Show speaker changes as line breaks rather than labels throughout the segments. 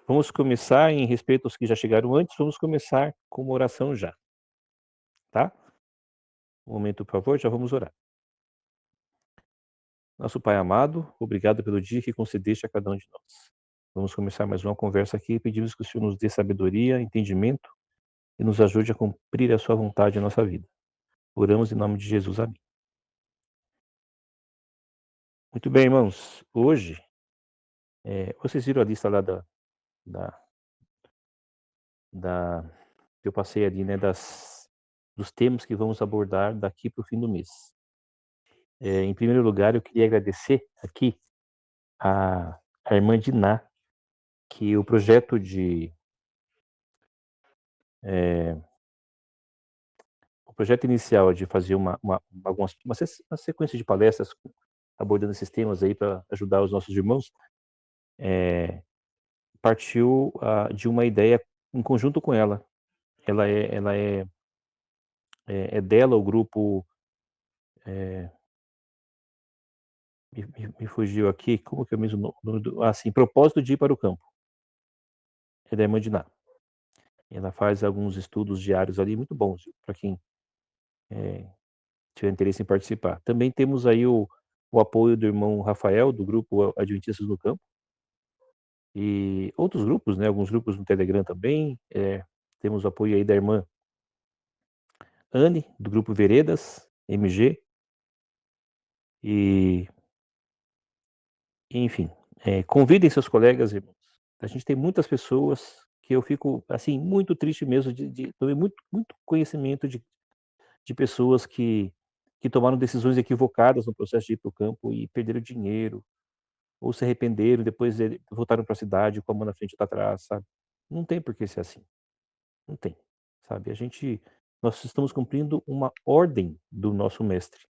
Vamos começar, em respeito aos que já chegaram antes, vamos começar com uma oração já, tá? Um momento, por favor, já vamos orar. Nosso Pai amado, obrigado pelo dia que concedeste a cada um de nós. Vamos começar mais uma conversa aqui e pedimos que o Senhor nos dê sabedoria, entendimento e nos ajude a cumprir a sua vontade em nossa vida. Oramos em nome de Jesus, amém. Muito bem, irmãos. Hoje, vocês viram a lista lá da, da que eu passei ali, né, dos temas que vamos abordar daqui para o fim do mês. Em primeiro lugar, eu queria agradecer aqui a irmã Diná, que o projeto o projeto inicial de fazer uma sequência de palestras abordando esses temas aí para ajudar os nossos irmãos, partiu de uma ideia em conjunto com ela. É dela o grupo, me fugiu aqui, como que é mesmo o nome Propósito de ir para o campo. É da irmã Diná. Ela faz alguns estudos diários ali muito bons para quem tiver interesse em participar. Também temos aí o apoio do irmão Rafael, do grupo Adventistas no Campo, e outros grupos, né, alguns grupos no Telegram também. Temos o apoio aí da irmã Anne, do grupo Veredas, MG, e enfim, convidem seus colegas, irmãos. A gente tem muitas pessoas que eu fico, assim, muito triste mesmo de tomei muito conhecimento de pessoas que tomaram decisões equivocadas no processo de ir para o campo e perderam dinheiro, ou se arrependeram, depois voltaram para a cidade com a mão na frente e outra atrás, sabe. Não tem por que ser assim, não tem, sabe. Nós estamos cumprindo uma ordem do nosso mestre,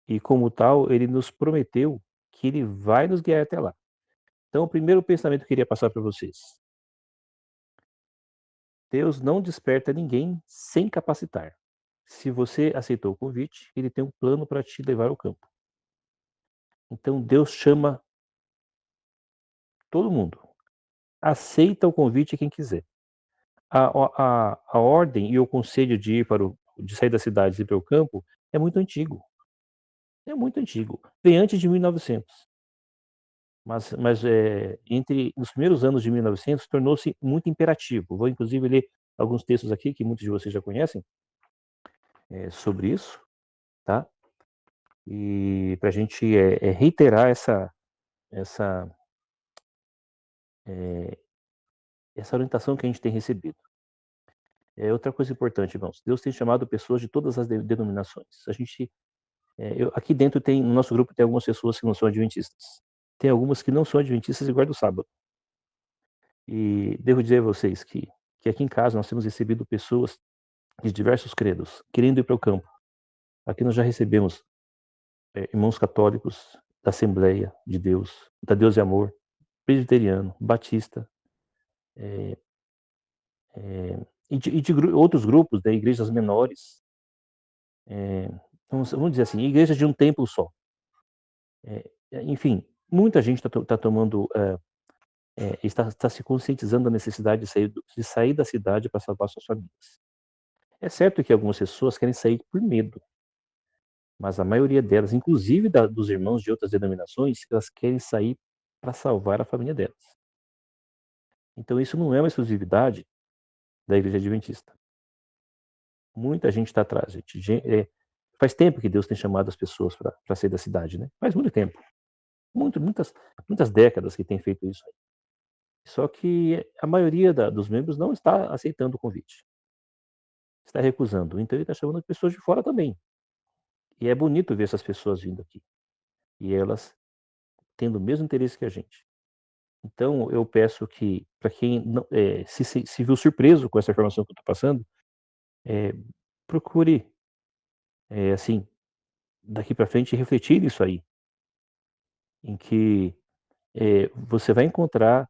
e como tal, ele nos prometeu que ele vai nos guiar até lá. Então o primeiro pensamento que eu queria passar para vocês: Deus não desperta ninguém sem capacitar. Se você aceitou o convite, ele tem um plano para te levar ao campo. Então Deus chama todo mundo. Aceita o convite quem quiser. A ordem e o conselho de sair da cidade e ir para o campo é muito antigo. É muito antigo. Vem antes de 1900. Entre os primeiros anos de 1900 tornou-se muito imperativo. Vou inclusive ler alguns textos aqui que muitos de vocês já conhecem, sobre isso, tá? E para a gente reiterar essa, eh, essa orientação que a gente tem recebido. Outra coisa importante, irmãos, Deus tem chamado pessoas de todas as denominações. Aqui dentro no nosso grupo tem algumas pessoas que não são adventistas. Tem algumas que não são adventistas e guardam o sábado. E devo dizer a vocês que aqui em casa nós temos recebido pessoas de diversos credos, querendo ir para o campo. Aqui nós já recebemos irmãos católicos da Assembleia de Deus, da Deus e Amor, presbiteriano, batista, outros grupos, né, igrejas menores, vamos dizer assim, igrejas de um templo só. Enfim, muita gente está tomando, está se conscientizando da necessidade de sair da cidade para salvar suas famílias. É certo que algumas pessoas querem sair por medo, mas a maioria delas, inclusive dos irmãos de outras denominações, elas querem sair para salvar a família delas. Então isso não é uma exclusividade da igreja adventista. Muita gente está atrás, gente. Faz tempo que Deus tem chamado as pessoas para sair da cidade, né? Faz muito tempo. Muitas décadas que tem feito isso aí. Só que a maioria dos membros não está aceitando o convite. Está recusando. Então ele está chamando pessoas de fora também. E é bonito ver essas pessoas vindo aqui. E elas tendo o mesmo interesse que a gente. Então eu peço que, para quem não, se viu surpreso com essa informação que eu estou passando, procure, assim, daqui para frente refletir isso aí. Em que você vai encontrar,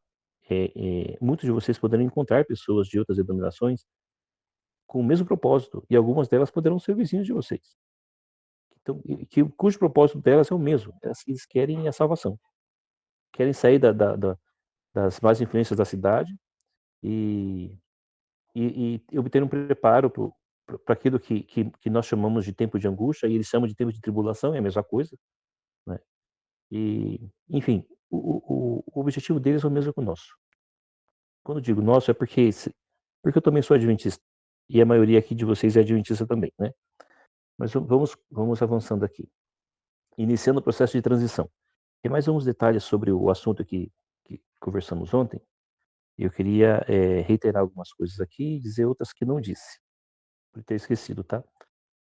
muitos de vocês poderão encontrar pessoas de outras denominações com o mesmo propósito, e algumas delas poderão ser vizinhos de vocês. Então, cujo propósito delas é o mesmo, eles querem a salvação, querem sair da das más influências da cidade e e obter um preparo para aquilo que nós chamamos de tempo de angústia, e eles chamam de tempo de tribulação, é a mesma coisa, né. E, enfim, o objetivo deles é o mesmo que o nosso. Quando eu digo nosso, é porque eu também sou adventista, e a maioria aqui de vocês é adventista também, né. Mas vamos avançando aqui. Iniciando o processo de transição. Tem mais alguns detalhes sobre o assunto que conversamos ontem, e eu queria, reiterar algumas coisas aqui e dizer outras que não disse, por ter esquecido, tá.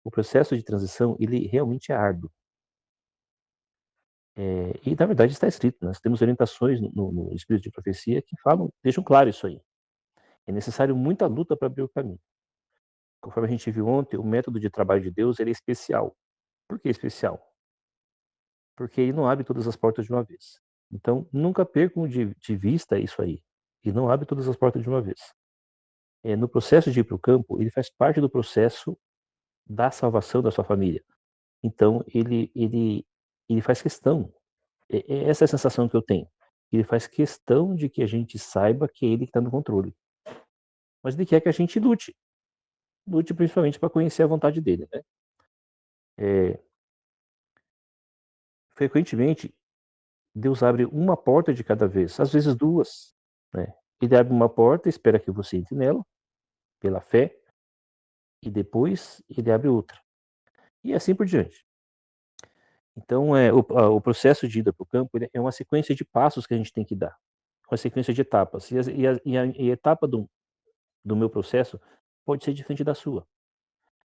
O processo de transição, ele realmente é árduo. E na verdade está escrito, nós temos orientações no Espírito de Profecia que deixam claro isso aí. É necessário muita luta para abrir o caminho. Conforme a gente viu ontem, o método de trabalho de Deus, ele é especial. Por que especial? Porque ele não abre todas as portas de uma vez. Então, nunca percam de vista isso aí. E não abre todas as portas de uma vez. No processo de ir para o campo, ele faz parte do processo da salvação da sua família. Então, ele faz questão. Essa é a sensação que eu tenho. Ele faz questão de que a gente saiba que é ele que está no controle. Mas ele quer que a gente lute. Lute principalmente para conhecer a vontade dele, né? Eh, Frequentemente, Deus abre uma porta de cada vez, às vezes duas, né? Ele abre uma porta, espera que você entre nela, pela fé, e depois ele abre outra. E assim por diante. Então, o processo de ida para o campo, ele é uma sequência de passos que a gente tem que dar, uma sequência de etapas. E a etapa do meu processo pode ser diferente da sua,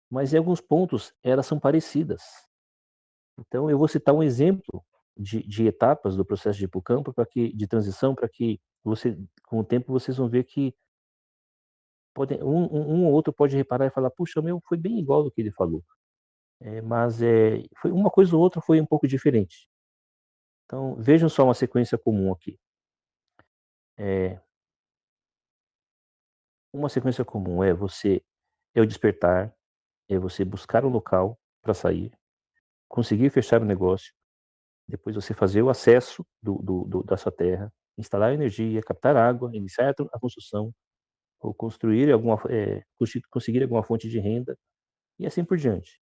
mas em alguns pontos elas são parecidas. Então eu vou citar um exemplo de etapas do processo de ir para o campo, de transição, para que com o tempo vocês vão ver que um ou outro pode reparar e falar: "Puxa, o meu foi bem igual do que ele falou", mas, foi uma coisa ou outra foi um pouco diferente. Então vejam só uma sequência comum aqui. Eh, uma sequência comum é o despertar, é você buscar um local para sair, conseguir fechar o negócio, depois você fazer o acesso da sua terra, instalar energia, captar água, iniciar a construção, ou conseguir alguma fonte de renda, e assim por diante.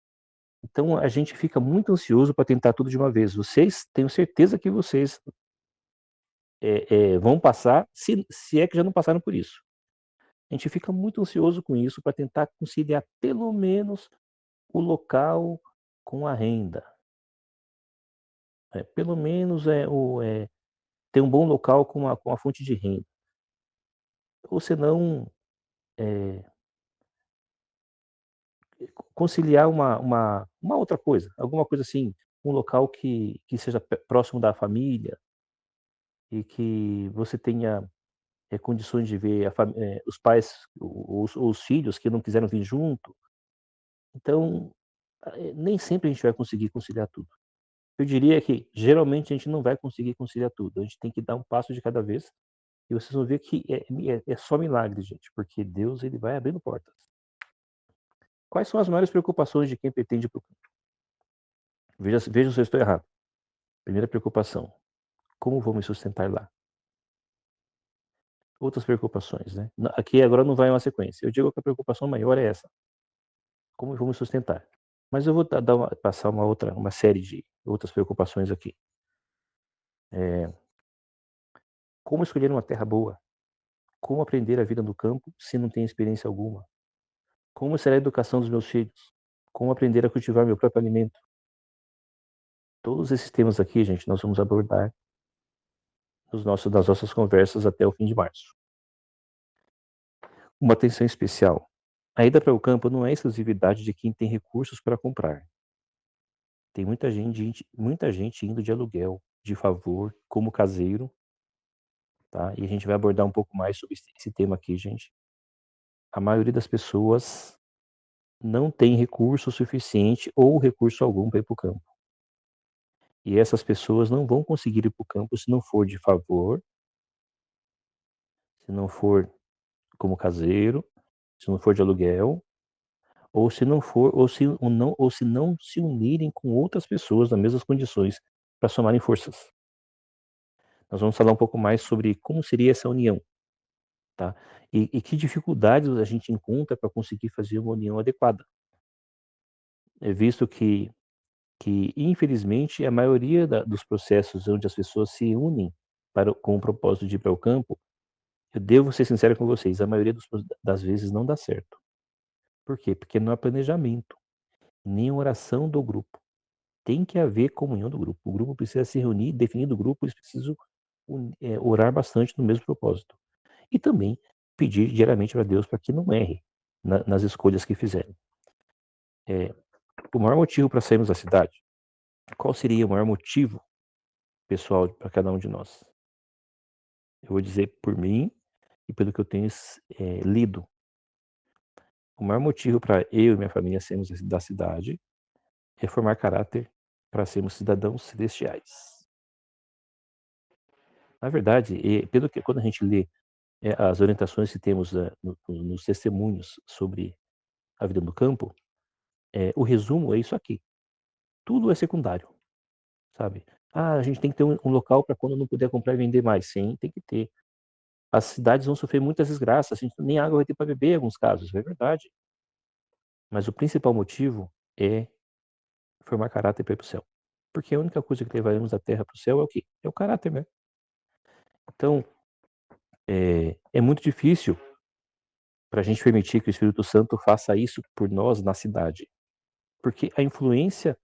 Então a gente fica muito ansioso para tentar tudo de uma vez. Tenho certeza que vocês, vão passar, se é que já não passaram por isso. A gente fica muito ansioso com isso para tentar conciliar pelo menos o local com a renda. Pelo menos ter um bom local com a fonte de renda. Ou senão, eh, conciliar uma outra coisa, alguma coisa assim, um local que seja próximo da família e que você tenha, condições de ver os pais, ou os filhos que não quiseram vir junto. Então, nem sempre a gente vai conseguir conciliar tudo. Eu diria que geralmente a gente não vai conseguir conciliar tudo, a gente tem que dar um passo de cada vez, e vocês vão ver que é só milagre, gente, porque Deus, ele vai abrindo portas. Quais são as maiores preocupações de quem pretende ir para o campo? Veja se eu estou errado. Primeira preocupação: como vou me sustentar lá? Outras preocupações, né. Aqui agora não vai uma sequência. Eu digo que a preocupação maior é essa: como eu vou me sustentar? Mas eu vou passar uma série de outras preocupações aqui. Eh, Como escolher uma terra boa? Como aprender a vida no campo se não tenho experiência alguma? Como será a educação dos meus filhos? Como aprender a cultivar meu próprio alimento? Todos esses temas aqui, gente, nós vamos abordar nas nossas conversas até o fim de março. Uma atenção especial: a ida para o campo não é exclusividade de quem tem recursos para comprar. Tem muita gente indo de aluguel, de favor, como caseiro, tá? E a gente vai abordar um pouco mais sobre esse tema aqui, gente. A maioria das pessoas não tem recurso suficiente ou recurso algum para ir para o campo. E essas pessoas não vão conseguir ir para o campo se não for de favor, se não for como caseiro, se não for de aluguel, ou se não for, ou se não se unirem com outras pessoas nas mesmas condições para somarem forças. Nós vamos falar um pouco mais sobre como seria essa união, tá? E que dificuldades a gente encontra para conseguir fazer uma união adequada. É visto que infelizmente a maioria dos processos onde as pessoas se unem com o propósito de ir para o campo, eu devo ser sincero com vocês, a maioria das vezes não dá certo. Por quê? Porque não há planejamento, nem oração do grupo. Tem que haver comunhão do grupo. O grupo precisa se reunir, definido o grupo, eles precisam orar bastante no mesmo propósito. E também pedir diariamente para Deus para que não erre nas escolhas que fizerem. O maior motivo para sairmos da cidade, qual seria o maior motivo pessoal para cada um de nós? Eu vou dizer por mim e pelo que eu tenho lido. O maior motivo para eu e minha família sairmos da cidade é formar caráter para sermos cidadãos celestiais. Na verdade, pelo que quando a gente lê as orientações que temos nos testemunhos sobre a vida no campo, o resumo é isso aqui. Tudo é secundário, sabe? Ah, a gente tem que ter um local para quando não puder comprar e vender mais. Sim, tem que ter. As cidades vão sofrer muitas desgraças, a gente nem água vai ter para beber em alguns casos, é verdade. Mas o principal motivo é formar caráter para ir para o céu. Porque a única coisa que levaremos da terra para o céu é o quê? É o caráter, né? Então, é muito difícil para a gente permitir que o Espírito Santo faça isso por nós na cidade. Porque a influência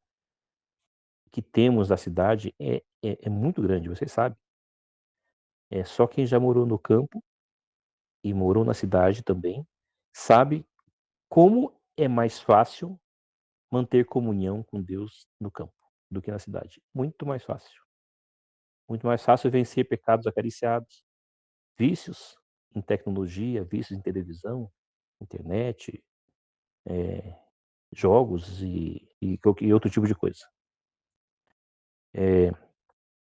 que temos da cidade é muito grande, você sabe. É só quem já morou no campo e morou na cidade também, sabe como é mais fácil manter comunhão com Deus no campo do que na cidade. Muito mais fácil. Muito mais fácil vencer pecados acariciados, vícios em tecnologia, vícios em televisão, internet, jogos e outro tipo de coisa.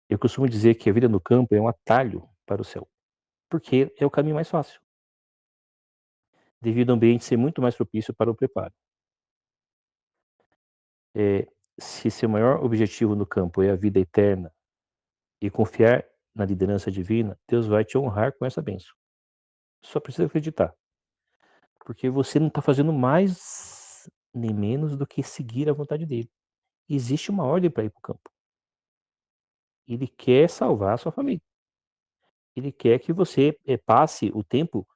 Eu costumo dizer que a vida no campo é um atalho para o céu, porque é o caminho mais fácil, devido ao ambiente ser muito mais propício para o preparo. Se seu maior objetivo no campo é a vida eterna e confiar na liderança divina, Deus vai te honrar com essa bênção. Só precisa acreditar, porque você não está fazendo mais nem menos do que seguir a vontade dele. Existe uma ordem para ir para o campo. Ele quer salvar a sua família. Ele quer que você passe o tempo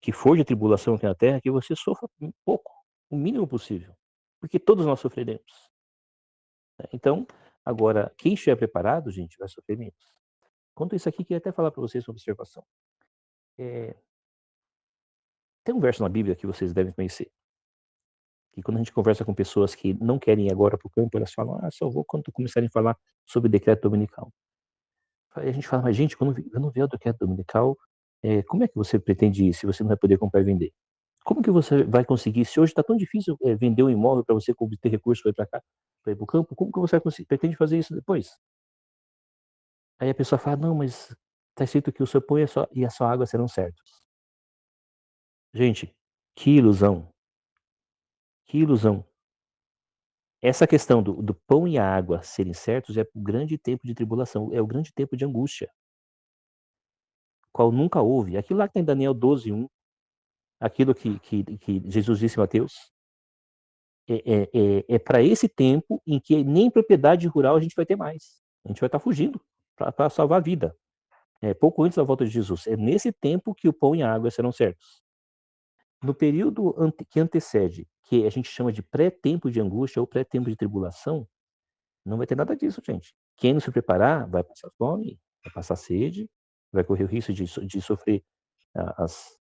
que for de tribulação aqui na terra, que você sofra um pouco, o mínimo possível, porque todos nós sofreremos. Né? Então, agora, quem estiver preparado, gente, vai sofrer menos. Quanto a isso aqui, queria até falar para vocês uma observação. Tem um verso na Bíblia que vocês devem conhecer, que quando a gente conversa com pessoas que não querem ir agora para o campo, elas falam, só vou quando começarem a falar sobre decreto dominical. Aí a gente fala, mas gente, quando eu não vier o decreto dominical, como é que você pretende ir se você não vai poder comprar e vender? Como que você vai conseguir, se hoje está tão difícil vender um imóvel para você ter recurso para ir para cá, para ir para o campo, como que você pretende fazer isso depois? Aí a pessoa fala, não, mas está escrito que o seu pão e a sua água serão certos. Gente, que ilusão, que ilusão. Essa questão do pão e a água serem certos é o grande tempo de tribulação, é o grande tempo de angústia, qual nunca houve. Aquilo lá que está em Daniel 12:1, aquilo que Jesus disse em Mateus, é para esse tempo em que nem propriedade rural a gente vai ter mais. A gente vai estar fugindo para salvar a vida. Pouco antes da volta de Jesus. É nesse tempo que o pão e a água serão certos. No período que antecede, que a gente chama de pré-tempo de angústia ou pré-tempo de tribulação, não vai ter nada disso, gente. Quem não se preparar vai passar fome, vai passar sede, vai correr o risco de sofrer as,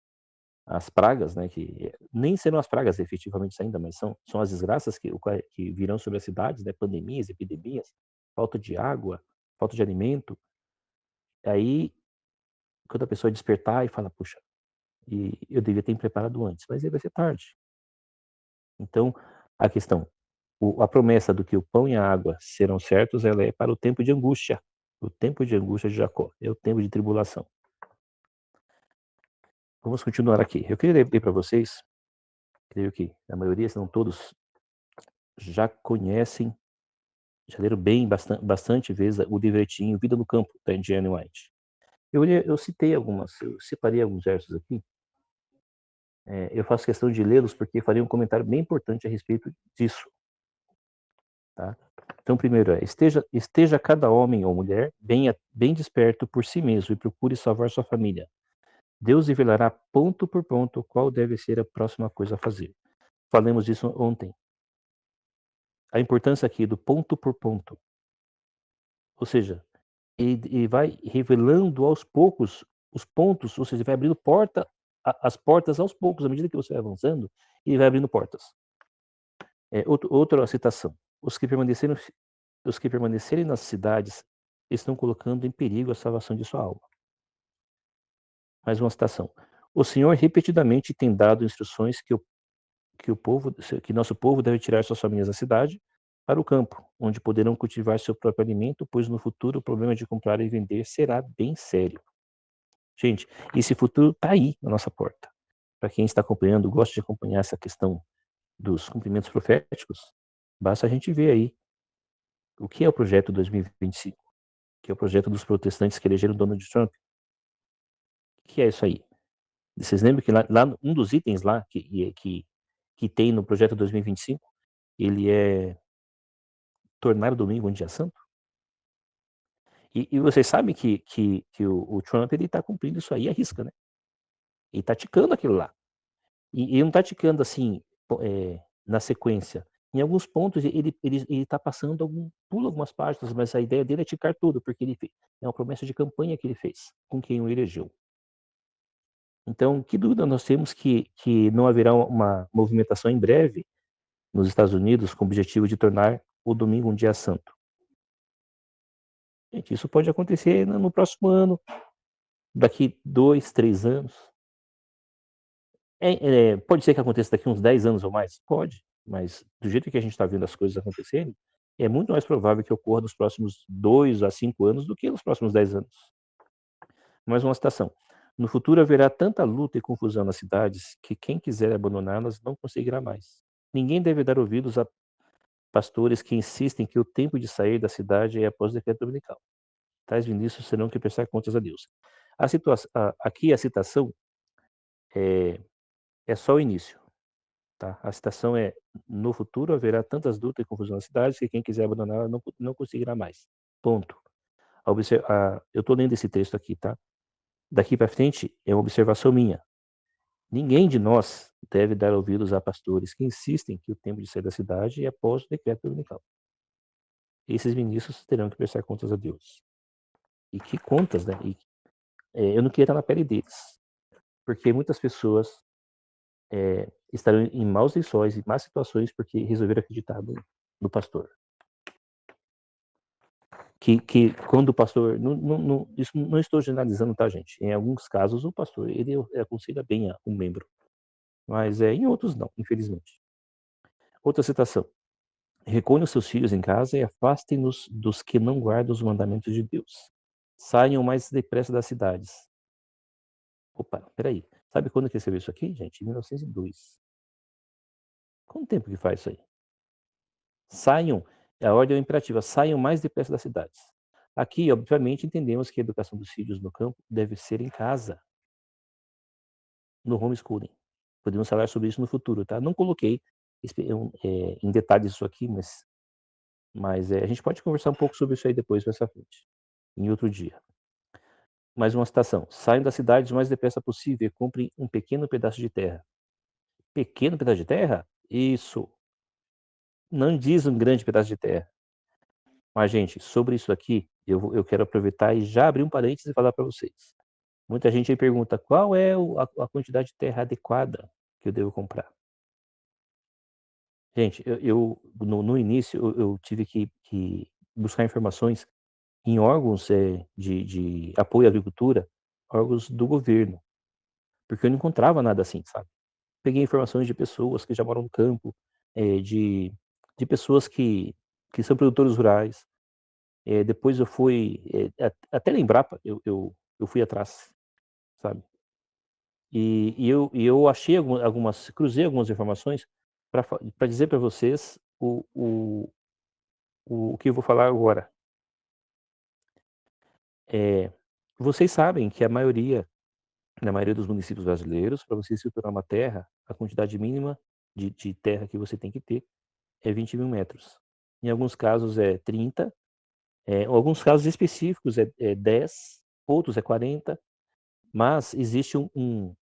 as pragas, né, que nem serão as pragas efetivamente ainda, mas são as desgraças que virão sobre as cidades, né, pandemias, epidemias, falta de água, falta de alimento. Aí, quando a pessoa despertar e fala, puxa, e eu devia ter me preparado antes, mas aí vai ser tarde. Então, a questão, a promessa do que o pão e a água serão certos, ela é para o tempo de angústia. O tempo de angústia de Jacó, é o tempo de tribulação. Vamos continuar aqui. Eu queria ler para vocês, creio que a maioria, se não todos, já conhecem, já leram bem, bastante vezes o livretinho Vida no Campo, da Jane White. Eu citei algumas, eu separei alguns versos aqui. Eu faço questão de lê-los porque farei um comentário bem importante a respeito disso, tá? Então, primeiro esteja cada homem ou mulher bem desperto por si mesmo e procure salvar sua família. Deus revelará ponto por ponto qual deve ser a próxima coisa a fazer. Falamos disso ontem. A importância aqui do ponto por ponto. Ou seja, e vai revelando aos poucos os pontos, ou seja, vai abrindo as portas aos poucos, à medida que você vai avançando, e vai abrindo portas. Outra citação. Os que permanecerem nas cidades estão colocando em perigo a salvação de sua alma. Mais uma citação. O Senhor repetidamente tem dado instruções que nosso povo deve tirar suas famílias da cidade para o campo, onde poderão cultivar seu próprio alimento, pois no futuro o problema de comprar e vender será bem sério. Gente, esse futuro está aí na nossa porta. Para quem está acompanhando, gosta de acompanhar essa questão dos cumprimentos proféticos, basta a gente ver aí o que é o projeto 2025, que é o projeto dos protestantes que elegeram Donald Trump. O que é isso aí? Vocês lembram que lá um dos itens lá que tem no projeto 2025, ele é tornar o domingo um dia santo? E vocês sabem que o Trump ele está cumprindo isso aí à risca, né? Ele está ticando aquilo lá. E não está ticando assim, na sequência. Em alguns pontos ele está passando pula algumas páginas, mas a ideia dele é ticar tudo, porque é uma promessa de campanha que ele fez com quem o elegeu. Então, que dúvida nós temos que não haverá uma movimentação em breve nos Estados Unidos com o objetivo de tornar o domingo um dia santo. Gente, isso pode acontecer no próximo ano, daqui 2, 3 anos. Pode ser que aconteça daqui uns 10 anos ou mais? Pode, mas do jeito que a gente está vendo as coisas acontecerem, é muito mais provável que ocorra nos próximos 2 a 5 anos do que nos próximos 10 anos. Mais uma citação. No futuro haverá tanta luta e confusão nas cidades que quem quiser abandoná-las não conseguirá mais. Ninguém deve dar ouvidos a pastores que insistem que o tempo de sair da cidade é após o decreto dominical. Tais ministros terão que prestar contas a Deus. Aqui a citação é só o início. Tá? A citação é: no futuro haverá tantas lutas e confusão nas cidades que quem quiser abandoná-la não conseguirá mais. Ponto. Eu estou lendo esse texto aqui, tá? Daqui para frente é uma observação minha. Ninguém de nós deve dar ouvidos a pastores que insistem que o tempo de sair da cidade é após o decreto dominical. Esses ministros terão que prestar contas a Deus. E que contas, né? Eu não queria estar na pele deles, porque muitas pessoas estarão em maus lençóis e más situações porque resolveram acreditar no pastor. Que quando o pastor, isso não estou generalizando, tá, gente? Em alguns casos o pastor ele aconselha bem um membro, mas em outros não, infelizmente. Outra citação: recolham seus filhos em casa e afastem-nos dos que não guardam os mandamentos de Deus. Saiam mais depressa das cidades. Opa, peraí. Sabe quando que escreveu isso aqui, gente? Em 1902. Quanto tempo que faz isso aí? Saiam, a ordem é imperativa, saiam mais depressa das cidades. Aqui, obviamente, entendemos que a educação dos filhos no campo deve ser em casa, no homeschooling. Podemos falar sobre isso no futuro, tá? Não coloquei em detalhes isso aqui, mas a gente pode conversar um pouco sobre isso aí depois, mais à frente, em outro dia. Mais uma citação: saiam das cidades o mais depressa possível e comprem um pequeno pedaço de terra. Pequeno pedaço de terra? Isso. Não diz um grande pedaço de terra. Mas, gente, sobre isso aqui, eu quero aproveitar e já abrir um parênteses e falar para vocês. Muita gente aí pergunta: qual é a quantidade de terra adequada que eu devo comprar? Gente, no início eu tive que buscar informações em órgãos de apoio à agricultura, órgãos do governo, porque eu não encontrava nada assim, sabe? Peguei informações de pessoas que já moram no campo, de pessoas que são produtores rurais. Depois eu fui, até lembrar, eu fui atrás, sabe? Eu achei cruzei algumas informações para dizer para vocês o que eu vou falar agora. Vocês sabem que na maioria dos municípios brasileiros, para você estruturar uma terra, a quantidade mínima de terra que você tem que ter é 20.000 metros. Em alguns casos é 30, em alguns casos específicos é 10, outros é 40, mas existe um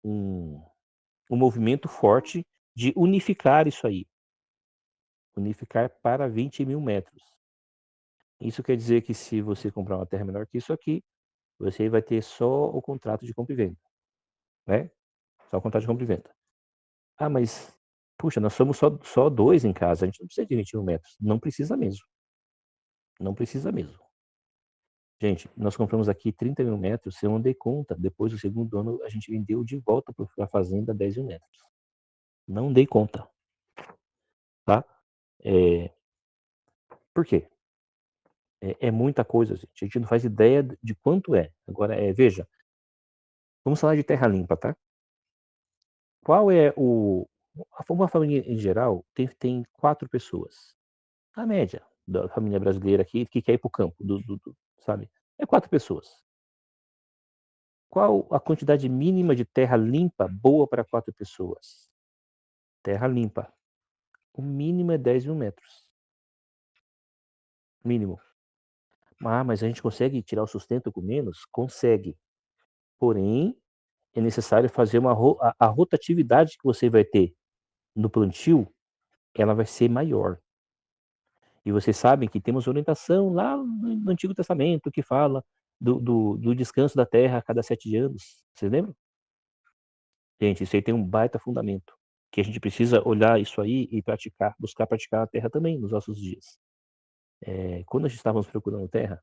um movimento forte de unificar isso aí, unificar para 20.000 metros. Isso quer dizer que se você comprar uma terra menor que isso aqui, você vai ter só o contrato de compra e venda, né, só o contrato de compra e venda. Ah, mas, puxa, nós somos só 2 em casa, a gente não precisa de 21 metros. Não precisa mesmo, não precisa mesmo. Gente, nós compramos aqui 30.000 metros, se eu não dei conta, depois do segundo ano a gente vendeu de volta para a fazenda 10.000 metros. Não dei conta, tá? Por quê? É muita coisa, gente. A gente não faz ideia de quanto é. Agora, veja, vamos falar de terra limpa, tá? Qual é uma família em geral tem 4 pessoas. A média da família brasileira aqui que quer ir para o campo, sabe? É 4 pessoas. Qual a quantidade mínima de terra limpa boa para 4 pessoas? Terra limpa. O mínimo é 10.000 metros. Mínimo. Ah, mas a gente consegue tirar o sustento com menos? Consegue. Porém, é necessário fazer a rotatividade que você vai ter no plantio, ela vai ser maior. E vocês sabem que temos orientação lá no Antigo Testamento que fala do descanso da terra a cada 7 anos. Vocês lembram? Gente, isso aí tem um baita fundamento, que a gente precisa olhar isso aí e praticar, buscar praticar a terra também nos nossos dias. Quando a gente estávamos procurando terra,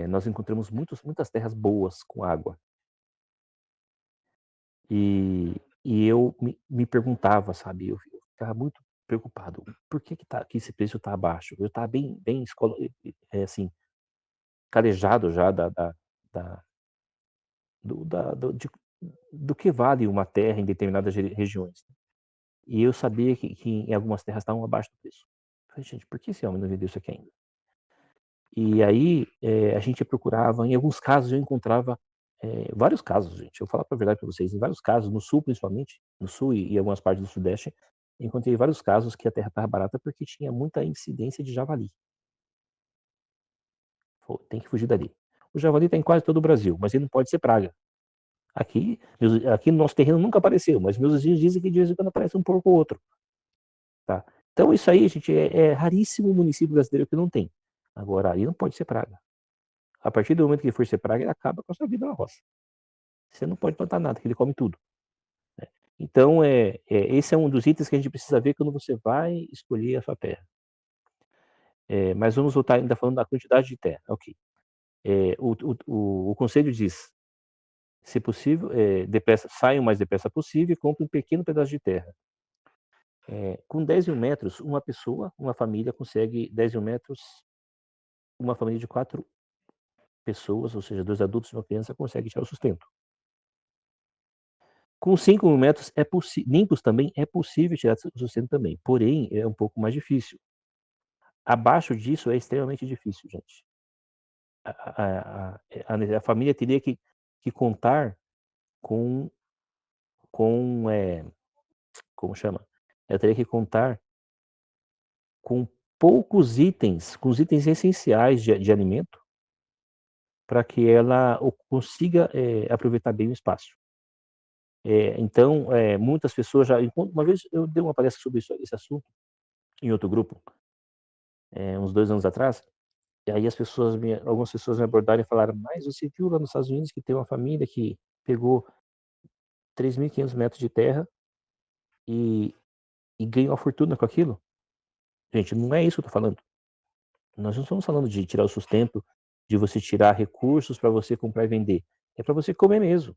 nós encontramos muitas terras boas com água. E eu me perguntava, sabe, eu ficava muito preocupado, por que esse preço está abaixo? Eu estava bem assim, calejado já da do da do de do que vale uma terra em determinadas regiões. E eu sabia que em algumas terras estavam abaixo do preço. Eu falei: "Gente, por que esse homem não vendeu isso aqui ainda?". E aí, a gente procurava, em alguns casos eu encontrava, vários casos, gente, eu vou falar a verdade para vocês, em vários casos, no sul principalmente, no sul e algumas partes do sudeste, encontrei vários casos que a terra estava barata porque tinha muita incidência de javali. Pô, tem que fugir dali. O javali está em quase todo o Brasil, mas ele não pode ser praga. Aqui no nosso terreno nunca apareceu, mas meus vizinhos dizem que de vez em quando aparece um porco ou outro, tá. Então isso aí, gente, é raríssimo o município brasileiro que não tem. Agora, aí não pode ser praga. A partir do momento que ele for ser praga, ele acaba com a sua vida na roça. Você não pode plantar nada, que ele come tudo. Então, esse é um dos itens que a gente precisa ver quando você vai escolher a sua terra. Mas vamos voltar ainda falando da quantidade de terra, ok. O conselho diz, se possível, saia o mais depressa possível e compre um pequeno pedaço de terra. Com 10.000 metros, uma família consegue 10.000 metros, uma família de 4 pessoas, ou seja, 2 adultos e uma criança, consegue tirar o sustento. Com 5.000 metros limpos também é possível tirar o sustento também, porém é um pouco mais difícil. Abaixo disso é extremamente difícil, gente. A família teria que contar com como chama? Ela teria que contar com poucos itens, com os itens essenciais de alimento, para que ela consiga, aproveitar bem o espaço. Então, muitas pessoas já uma vez eu dei uma palestra sobre esse assunto, em outro grupo, uns 2 anos atrás, e aí algumas pessoas me abordaram e falaram: "Mas você viu lá nos Estados Unidos que tem uma família que pegou 3.500 metros de terra e ganhou uma fortuna com aquilo?". Gente, não é isso que eu tô falando. Nós não estamos falando de tirar o sustento, de você tirar recursos para você comprar e vender. É para você comer mesmo.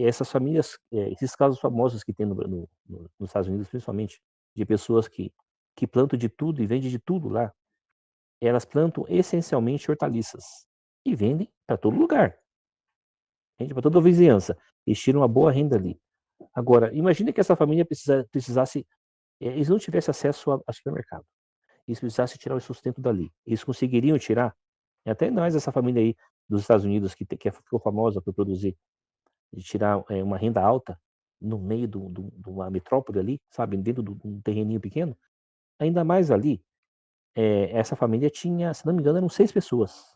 Essas famílias, esses casos famosos que tem nos Estados Unidos, principalmente, de pessoas que plantam de tudo e vendem de tudo lá, elas plantam essencialmente hortaliças e vendem para todo lugar, vende para toda a vizinhança. Eles tiram uma boa renda ali. Agora, imagine que essa família precisasse, eles não tivessem acesso a supermercado, eles precisassem tirar o sustento dali. Eles conseguiriam tirar? Até nós, essa família aí dos Estados Unidos que ficou famosa por produzir, de tirar, uma renda alta no meio de uma metrópole ali, sabe, dentro de um terreninho pequeno, ainda mais ali, essa família tinha, se não me engano, eram 6 pessoas.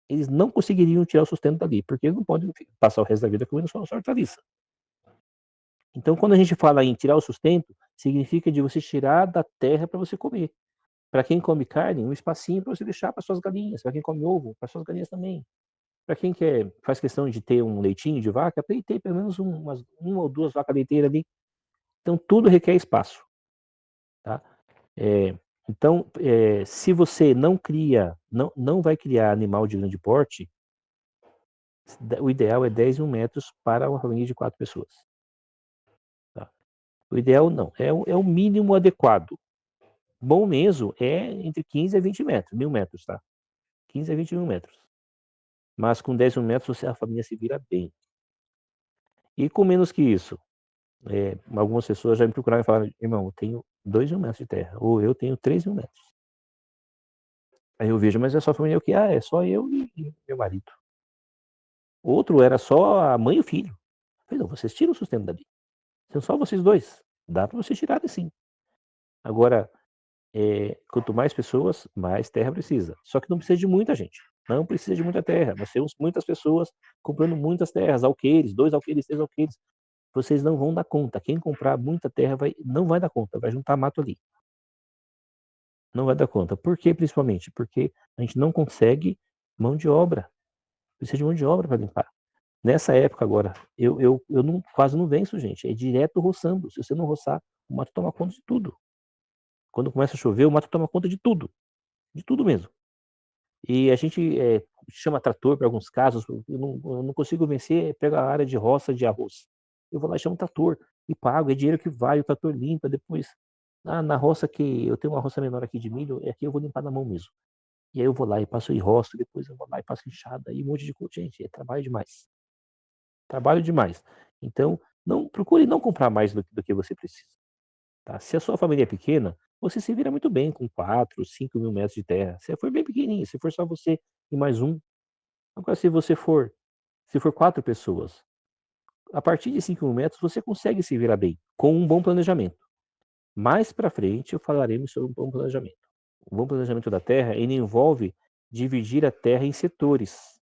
Eles não conseguiriam tirar o sustento dali, porque eles não podem passar o resto da vida comendo só hortaliça. Então, quando a gente fala em tirar o sustento, significa de você tirar da terra para você comer. Para quem come carne, um espacinho para você deixar para suas galinhas. Para quem come ovo, para suas galinhas também. Para quem faz questão de ter um leitinho de vaca, tem que ter pelo menos uma ou duas vacas leiteiras ali. Então, tudo requer espaço, tá? Eh, então, se você não vai criar animal de grande porte, o ideal é 10 mil metros para uma família de 4 pessoas. Tá? O ideal não, é o mínimo adequado. Bom mesmo é entre 15 a 20 metros, 1000 metros, tá? 15 a 20 mil metros. Mas com 10 mil metros a família se vira bem. E com menos que isso, algumas pessoas já me procuraram e falaram: irmão, eu tenho 2 mil metros de terra, ou eu tenho 3 mil metros. Aí eu vejo, mas é só família o quê? Ah, é só eu e meu marido. Outro era só a mãe e o filho. Eu falei, não, vocês tiram o sustento dali. São só vocês dois. Dá para vocês tirarem sim. Agora, quanto mais pessoas, mais terra precisa. Só que não precisa de muita gente. Não precisa de muita terra. Nós temos muitas pessoas comprando muitas terras, alqueires, 2 alqueires, 3 alqueires. Vocês não vão dar conta. Quem comprar muita terra não vai dar conta, vai juntar mato ali. Não vai dar conta. Por quê, principalmente? Porque a gente não consegue mão de obra. Precisa de mão de obra para limpar. Nessa época agora, eu não, quase não venço, gente. É direto roçando. Se você não roçar, o mato toma conta de tudo. Quando começa a chover, o mato toma conta de tudo. De tudo mesmo. E a gente chama trator para alguns casos. Eu não consigo vencer, pega a área de roça de arroz. Eu vou lá e chamo trator e pago. É dinheiro que vai, o trator limpa depois. Na roça que eu tenho uma roça menor aqui de milho, aqui eu vou limpar na mão mesmo. E aí eu vou lá e passo em roça, depois eu vou lá e passo enxada e um monte de coisa. Gente, é trabalho demais. Trabalho demais. Então, não procure não comprar mais do que você precisa. Tá? Se a sua família é pequena, você se vira muito bem com 4, 5 mil metros de terra. Se for bem pequenininho, se for só você e mais um. Agora, se for 4 pessoas, a partir de 5 mil metros você consegue se virar bem, com um bom planejamento. Mais para frente eu falaremos sobre um bom planejamento. O bom planejamento da terra, ele envolve dividir a terra em setores.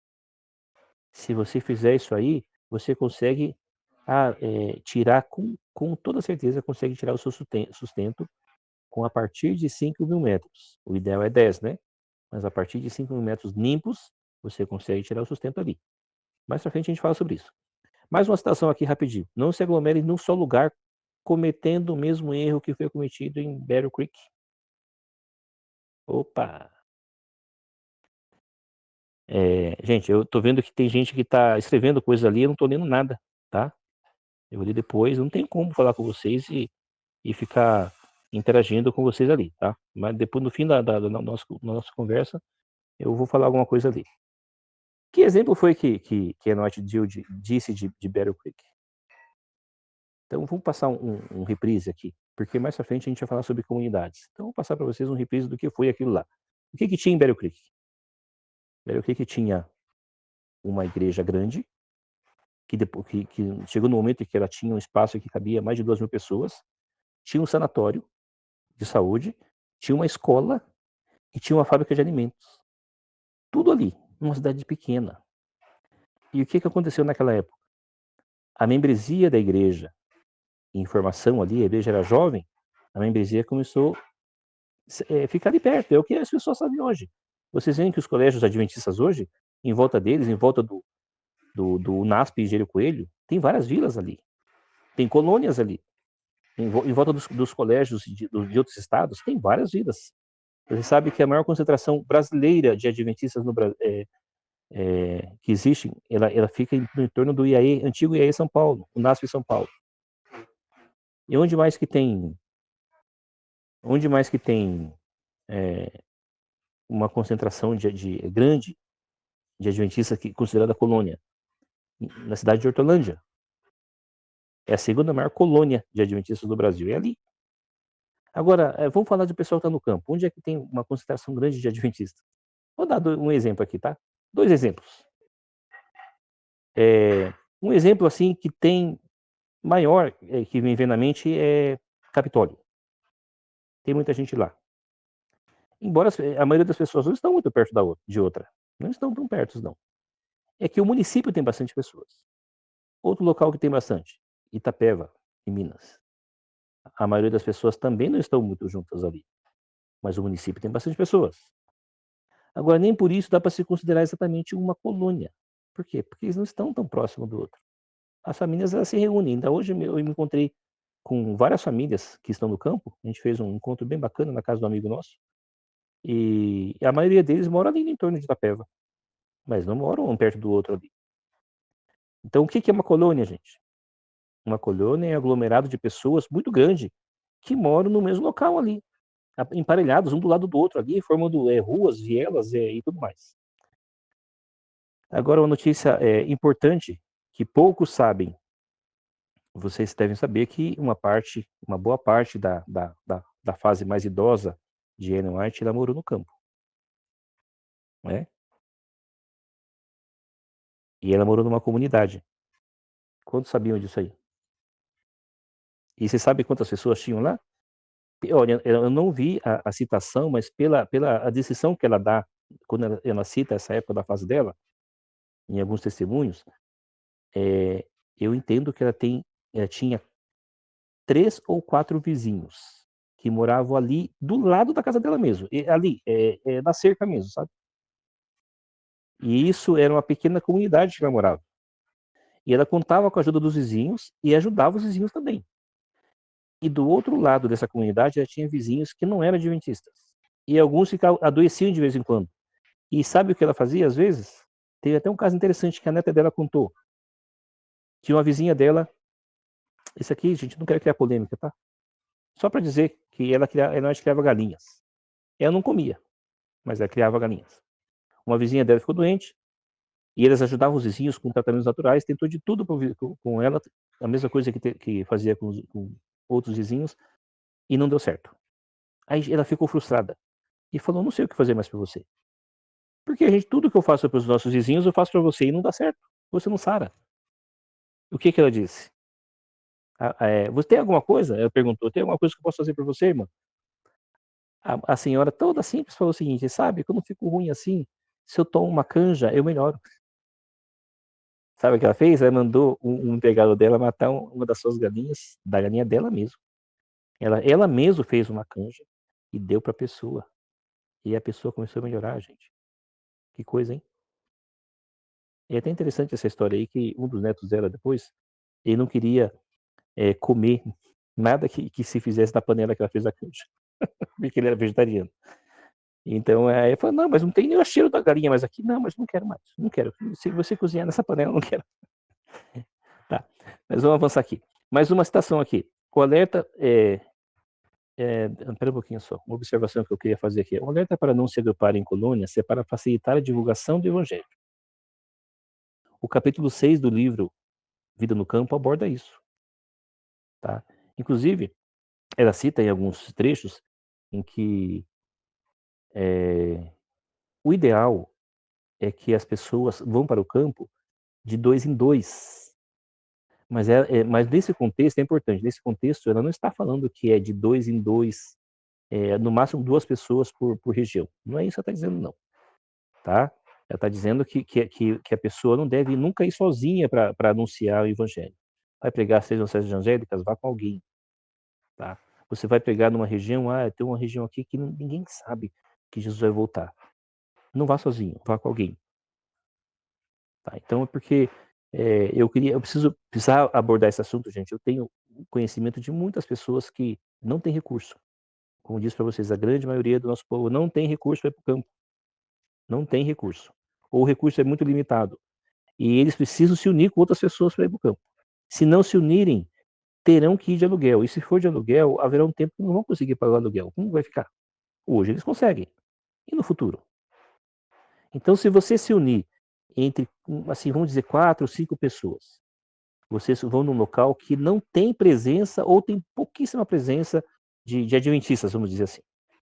Se você fizer isso aí, você consegue tirar com toda certeza, consegue tirar o seu sustento com a partir de 5 mil metros. O ideal é 10, né? Mas a partir de 5 mil metros limpos, você consegue tirar o sustento ali. Mais pra frente a gente fala sobre isso. Mais uma citação aqui rapidinho. Não se aglomere num só lugar, cometendo o mesmo erro que foi cometido em Battle Creek. Opa! Gente, eu tô vendo que tem gente que tá escrevendo coisas ali, eu não tô lendo nada, tá? Eu vou ler depois, não tem como falar com vocês e ficar interagindo com vocês ali, tá? Mas depois, no fim da nossa conversa, eu vou falar alguma coisa ali. Que exemplo foi que Enoch disse de Battle Creek? Então, vamos passar um reprise aqui, porque mais pra frente a gente vai falar sobre comunidades. Então, vou passar para vocês um reprise do que foi aquilo lá. O que tinha em Battle Creek? Battle Creek tinha uma igreja grande, que depois que chegou no momento em que ela tinha um espaço que cabia mais de 2 mil pessoas, tinha um sanatório de saúde, tinha uma escola e tinha uma fábrica de alimentos. Tudo ali, numa cidade pequena. E o que aconteceu naquela época? A membresia da igreja, em formação ali, a igreja era jovem, a membresia começou a ficar ali perto. É o que as pessoas sabem hoje. Vocês veem que os colégios adventistas hoje, em volta deles, em volta do NASP Engenheiro Coelho, tem várias vilas ali. Tem colônias ali. Em volta dos colégios de outros estados, tem várias vilas. Você sabe que a maior concentração brasileira de adventistas que existe, ela fica no entorno do IAE, antigo IAE São Paulo, o NASP São Paulo. E onde mais que tem uma concentração grande de adventistas considerada colônia? Na cidade de Hortolândia. É a segunda maior colônia de adventistas do Brasil, é ali. Agora, vamos falar do pessoal que está no campo. Onde é que tem uma concentração grande de adventistas? Vou dar um exemplo aqui, tá? 2 exemplos. Um exemplo, assim, que tem maior, que me vem na mente é Capitólio. Tem muita gente lá. Embora a maioria das pessoas não estão muito perto de outra. Não estão tão perto, não. É que o município tem bastante pessoas. Outro local que tem bastante, Itapeva, em Minas. A maioria das pessoas também não estão muito juntas ali, mas o município tem bastante pessoas. Agora, nem por isso dá para se considerar exatamente uma colônia. Por quê? Porque eles não estão tão próximos do outro. As famílias, elas se reúnem. Ainda hoje eu me encontrei com várias famílias que estão no campo. A gente fez um encontro bem bacana na casa do amigo nosso. E a maioria deles mora ali no entorno de Itapeva, mas não moram um perto do outro ali. Então, o que é uma colônia, gente? Uma colônia é um aglomerado de pessoas muito grande que moram no mesmo local ali, emparelhados um do lado do outro ali, formando ruas, vielas e tudo mais. Agora, uma notícia importante que poucos sabem. Vocês devem saber que uma boa parte da fase mais idosa de Ellen White, ela morou no campo, né? E ela morou numa comunidade. Quantos sabiam disso aí? E você sabe quantas pessoas tinham lá? Olha, eu não vi a citação, mas pela a descrição que ela dá, quando ela cita essa época da fase dela, em alguns testemunhos, eh, eu entendo que ela tinha 3 ou 4 vizinhos, que moravam ali do lado da casa dela mesmo, ali, na cerca mesmo, sabe. E isso era uma pequena comunidade que ela morava. E ela contava com a ajuda dos vizinhos e ajudava os vizinhos também. E do outro lado dessa comunidade, ela tinha vizinhos que não eram adventistas. E alguns adoeciam de vez em quando. E sabe o que ela fazia às vezes? Teve até um caso interessante que a neta dela contou. Tinha uma vizinha dela, isso aqui, gente, não quero criar polêmica, tá? Só para dizer que ela criava galinhas. Ela não comia, mas ela criava galinhas. Uma vizinha dela ficou doente e eles ajudavam os vizinhos com tratamentos naturais, tentou de tudo com ela, a mesma coisa que fazia com outros vizinhos, e não deu certo. Aí ela ficou frustrada e falou: "Não sei o que fazer mais para você. Porque tudo que eu faço para os nossos vizinhos, eu faço para você e não dá certo. Você não sara." O que ela disse? "Você tem alguma coisa?" Ela perguntou: "Tem alguma coisa que eu posso fazer por você, irmã?" A senhora toda simples falou o seguinte: "Sabe, quando eu fico ruim assim, se eu tomo uma canja, eu melhoro." Sabe o que ela fez? Ela mandou um empregado dela matar uma das suas galinhas, da galinha dela mesmo. Ela mesmo fez uma canja e deu para a pessoa. E a pessoa começou a melhorar, gente. Que coisa, hein? E é até interessante essa história aí, que um dos netos dela depois, ele não queria, comer nada que se fizesse na panela que ela fez a canja, porque ele era vegetariano. Então, aí ele falou: "Não, mas não tem nem o cheiro da galinha mais aqui." "Não, mas não quero mais, não quero. Se você cozinhar nessa panela, eu não quero." Tá, mas vamos avançar aqui. Mais uma citação aqui. O alerta, espera um pouquinho só, uma observação que eu queria fazer aqui. O alerta para não se agrupar em colônias é para facilitar a divulgação do evangelho. O capítulo 6 do livro Vida no Campo aborda isso, tá. Inclusive, ela cita em alguns trechos em que, o ideal é que as pessoas vão para o campo de 2 em 2. Mas nesse contexto é importante, nesse contexto ela não está falando que é de 2 em 2, no máximo 2 pessoas por região. Não é isso que ela está dizendo não, tá. Ela está dizendo que a pessoa não deve nunca ir sozinha para anunciar o evangelho. Vai pregar seja nas evangélicas, vá com alguém, tá. Você vai pregar numa região, tem uma região aqui que ninguém sabe que Jesus vai voltar. Não vá sozinho, vá com alguém. Tá, então é porque, eu precisava abordar esse assunto, gente. Eu tenho conhecimento de muitas pessoas que não têm recurso. Como eu disse para vocês, a grande maioria do nosso povo não tem recurso para ir para o campo, não tem recurso, ou o recurso é muito limitado, e eles precisam se unir com outras pessoas para ir para o campo. Se não se unirem, terão que ir de aluguel, e se for de aluguel, haverá um tempo que não vão conseguir pagar o aluguel. Como vai ficar? Hoje eles conseguem, e no futuro? Então, se você se unir entre, assim, vamos dizer 4 ou 5 pessoas, vocês vão num local que não tem presença ou tem pouquíssima presença de adventistas, vamos dizer assim,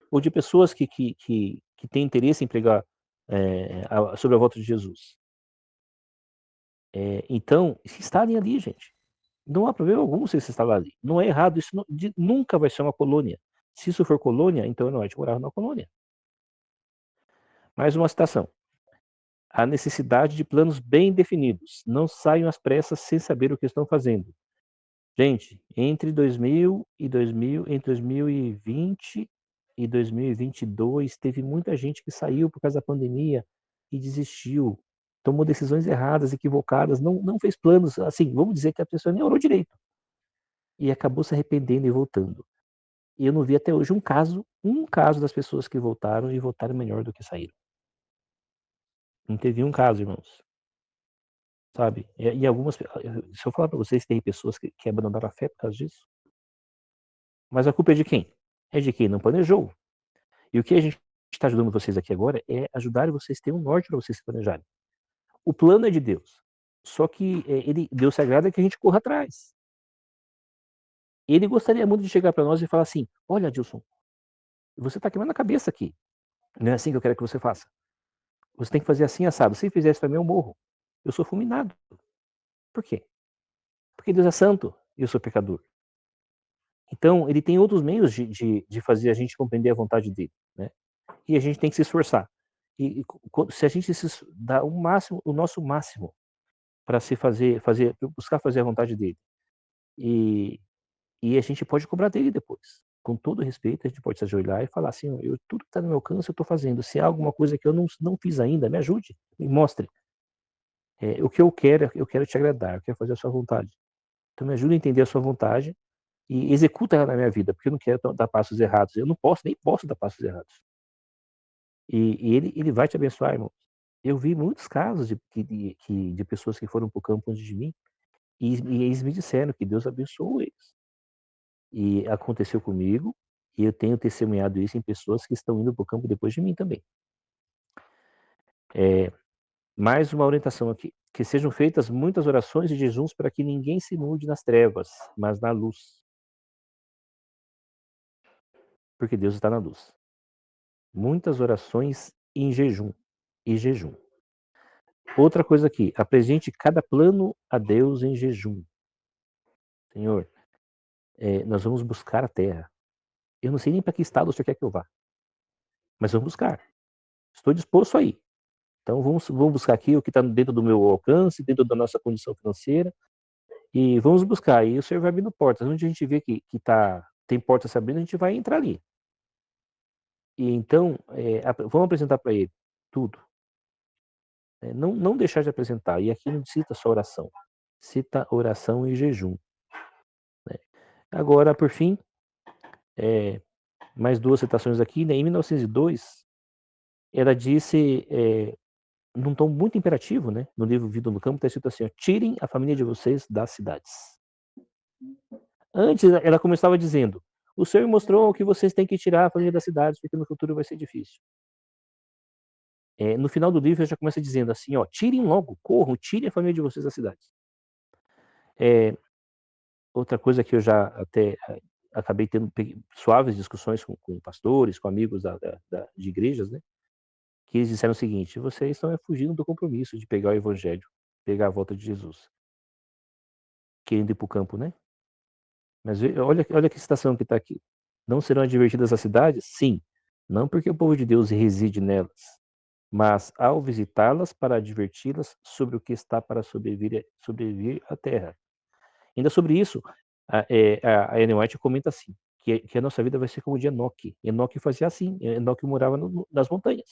ou de pessoas que têm interesse em pregar sobre a volta de Jesus. Então, se estarem ali, gente, não há problema algum se você estar ali. Não é errado, isso nunca vai ser uma colônia. Se isso for colônia, então não é de morar numa colônia. Mais uma citação. A necessidade de planos bem definidos. Não saiam às pressas sem saber o que estão fazendo. Gente, entre 2020 e 2022, teve muita gente que saiu por causa da pandemia e desistiu. Tomou decisões erradas, equivocadas, não fez planos. Assim, vamos dizer que a pessoa nem orou direito. E acabou se arrependendo e voltando. E eu não vi até hoje um caso das pessoas que voltaram e voltaram melhor do que saíram. Não teve um caso, irmãos. Sabe? E algumas, se eu falar para vocês, tem pessoas que abandonaram a fé por causa disso. Mas a culpa é de quem? É de quem não planejou. E o que a gente está ajudando vocês aqui agora é ajudar vocês a ter um norte para vocês se planejarem. O plano é de Deus. Só que Deus se agrada que a gente corra atrás. Ele gostaria muito de chegar para nós e falar assim: olha, Adilson, você está queimando a cabeça aqui. Não é assim que eu quero que você faça. Você tem que fazer assim, assado. Se fizer isso para mim, eu morro. Eu sou fulminado. Por quê? Porque Deus é santo e eu sou pecador. Então, ele tem outros meios de fazer a gente compreender a vontade dele, né? E a gente tem que se esforçar. E se a gente se dá o nosso máximo para se buscar fazer a vontade dele, e, e a gente pode cobrar dele depois. Com todo respeito, a gente pode se ajoelhar e falar assim: tudo que está no meu alcance eu estou fazendo. Se há alguma coisa que eu não fiz ainda, me ajude, me mostre. O que eu quero te agradar, eu quero fazer a sua vontade. Então me ajude a entender a sua vontade e executa ela na minha vida, porque eu não quero dar passos errados. Eu não posso, nem posso dar passos errados. E ele vai te abençoar, irmão. Eu vi muitos casos de pessoas que foram para o campo antes de mim e eles me disseram que Deus abençoou eles. E aconteceu comigo e eu tenho testemunhado isso em pessoas que estão indo para o campo depois de mim também. Mais uma orientação aqui. Que sejam feitas muitas orações e jejuns para que ninguém se mude nas trevas, mas na luz. Porque Deus está na luz. Muitas orações em jejum. E jejum. Outra coisa aqui. Apresente cada plano a Deus em jejum. Senhor, nós vamos buscar a terra. Eu não sei nem para que estado o Senhor quer que eu vá. Mas vamos buscar. Estou disposto a ir. Então vamos buscar aqui o que está dentro do meu alcance, dentro da nossa condição financeira. E vamos buscar. E o Senhor vai abrindo portas. Onde a gente vê que tem portas se abrindo, a gente vai entrar ali. E então, vamos apresentar para Ele tudo. Não deixar de apresentar. E aqui não cita só oração. Cita oração e jejum. Né? Agora, por fim, mais duas citações aqui. Né? Em 1902, ela disse, num tom muito imperativo, né? No livro Vida no Campo, está escrito assim: ó, tirem a família de vocês das cidades. Antes, ela começava dizendo: o Senhor mostrou que vocês têm que tirar a família das cidades, porque no futuro vai ser difícil. No final do livro, ela já começa dizendo assim: ó, tirem logo, corram, tirem a família de vocês das cidades. Outra coisa que eu já até acabei tendo suaves discussões com pastores, com amigos de igrejas, né? Que eles disseram o seguinte: vocês estão fugindo do compromisso de pegar o evangelho, pegar a volta de Jesus. Querendo ir para o campo, né? Mas olha que citação que está aqui. Não serão advertidas as cidades? Sim. Não porque o povo de Deus reside nelas, mas ao visitá-las para adverti-las sobre o que está para sobrevir à terra. Ainda sobre isso, a Ellen White comenta assim, que a nossa vida vai ser como de Enoque. Enoque fazia assim, Enoque morava nas montanhas.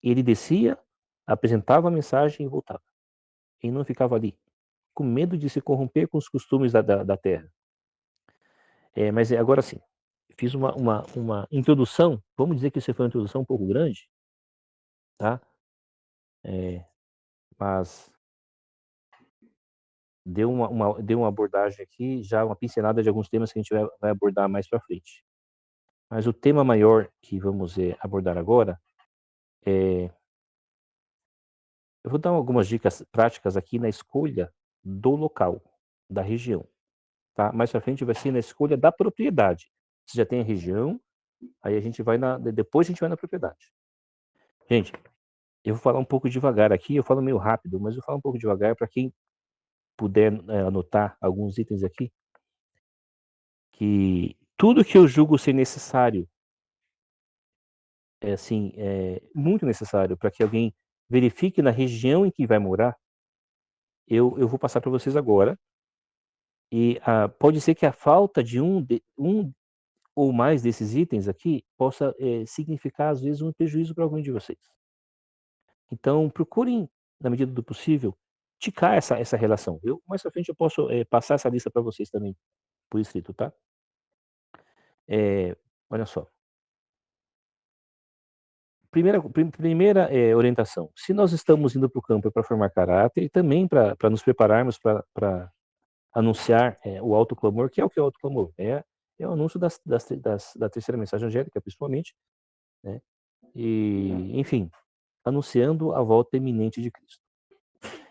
Ele descia, apresentava a mensagem e voltava. Ele não ficava ali, com medo de se corromper com os costumes da terra. Mas agora sim, fiz uma introdução, vamos dizer que isso foi uma introdução um pouco grande, tá? Mas deu uma abordagem aqui, já uma pincelada de alguns temas que a gente vai abordar mais para frente. Mas o tema maior que vamos abordar agora eu vou dar algumas dicas práticas aqui na escolha do local, da região, tá? Mais para frente vai ser na escolha da propriedade. Você já tem a região, aí a gente vai depois a gente vai na propriedade. Gente, Eu vou falar um pouco devagar aqui, eu falo meio rápido, mas eu falo um pouco devagar para quem puder anotar alguns itens aqui, que tudo que eu julgo ser necessário, é assim, é muito necessário para que alguém verifique na região em que vai morar, eu vou passar para vocês agora. E pode ser que a falta de um ou mais desses itens aqui possa significar, às vezes, um prejuízo para algum de vocês. Então, procurem, na medida do possível, ticar essa relação. Mais pra frente eu posso passar essa lista para vocês também, por escrito, tá? Olha só. Primeira orientação. Se nós estamos indo para o campo para formar caráter e também para nos prepararmos para anunciar o alto clamor, que é o alto clamor? É o anúncio da terceira mensagem angélica, principalmente, né? E, enfim, anunciando a volta iminente de Cristo.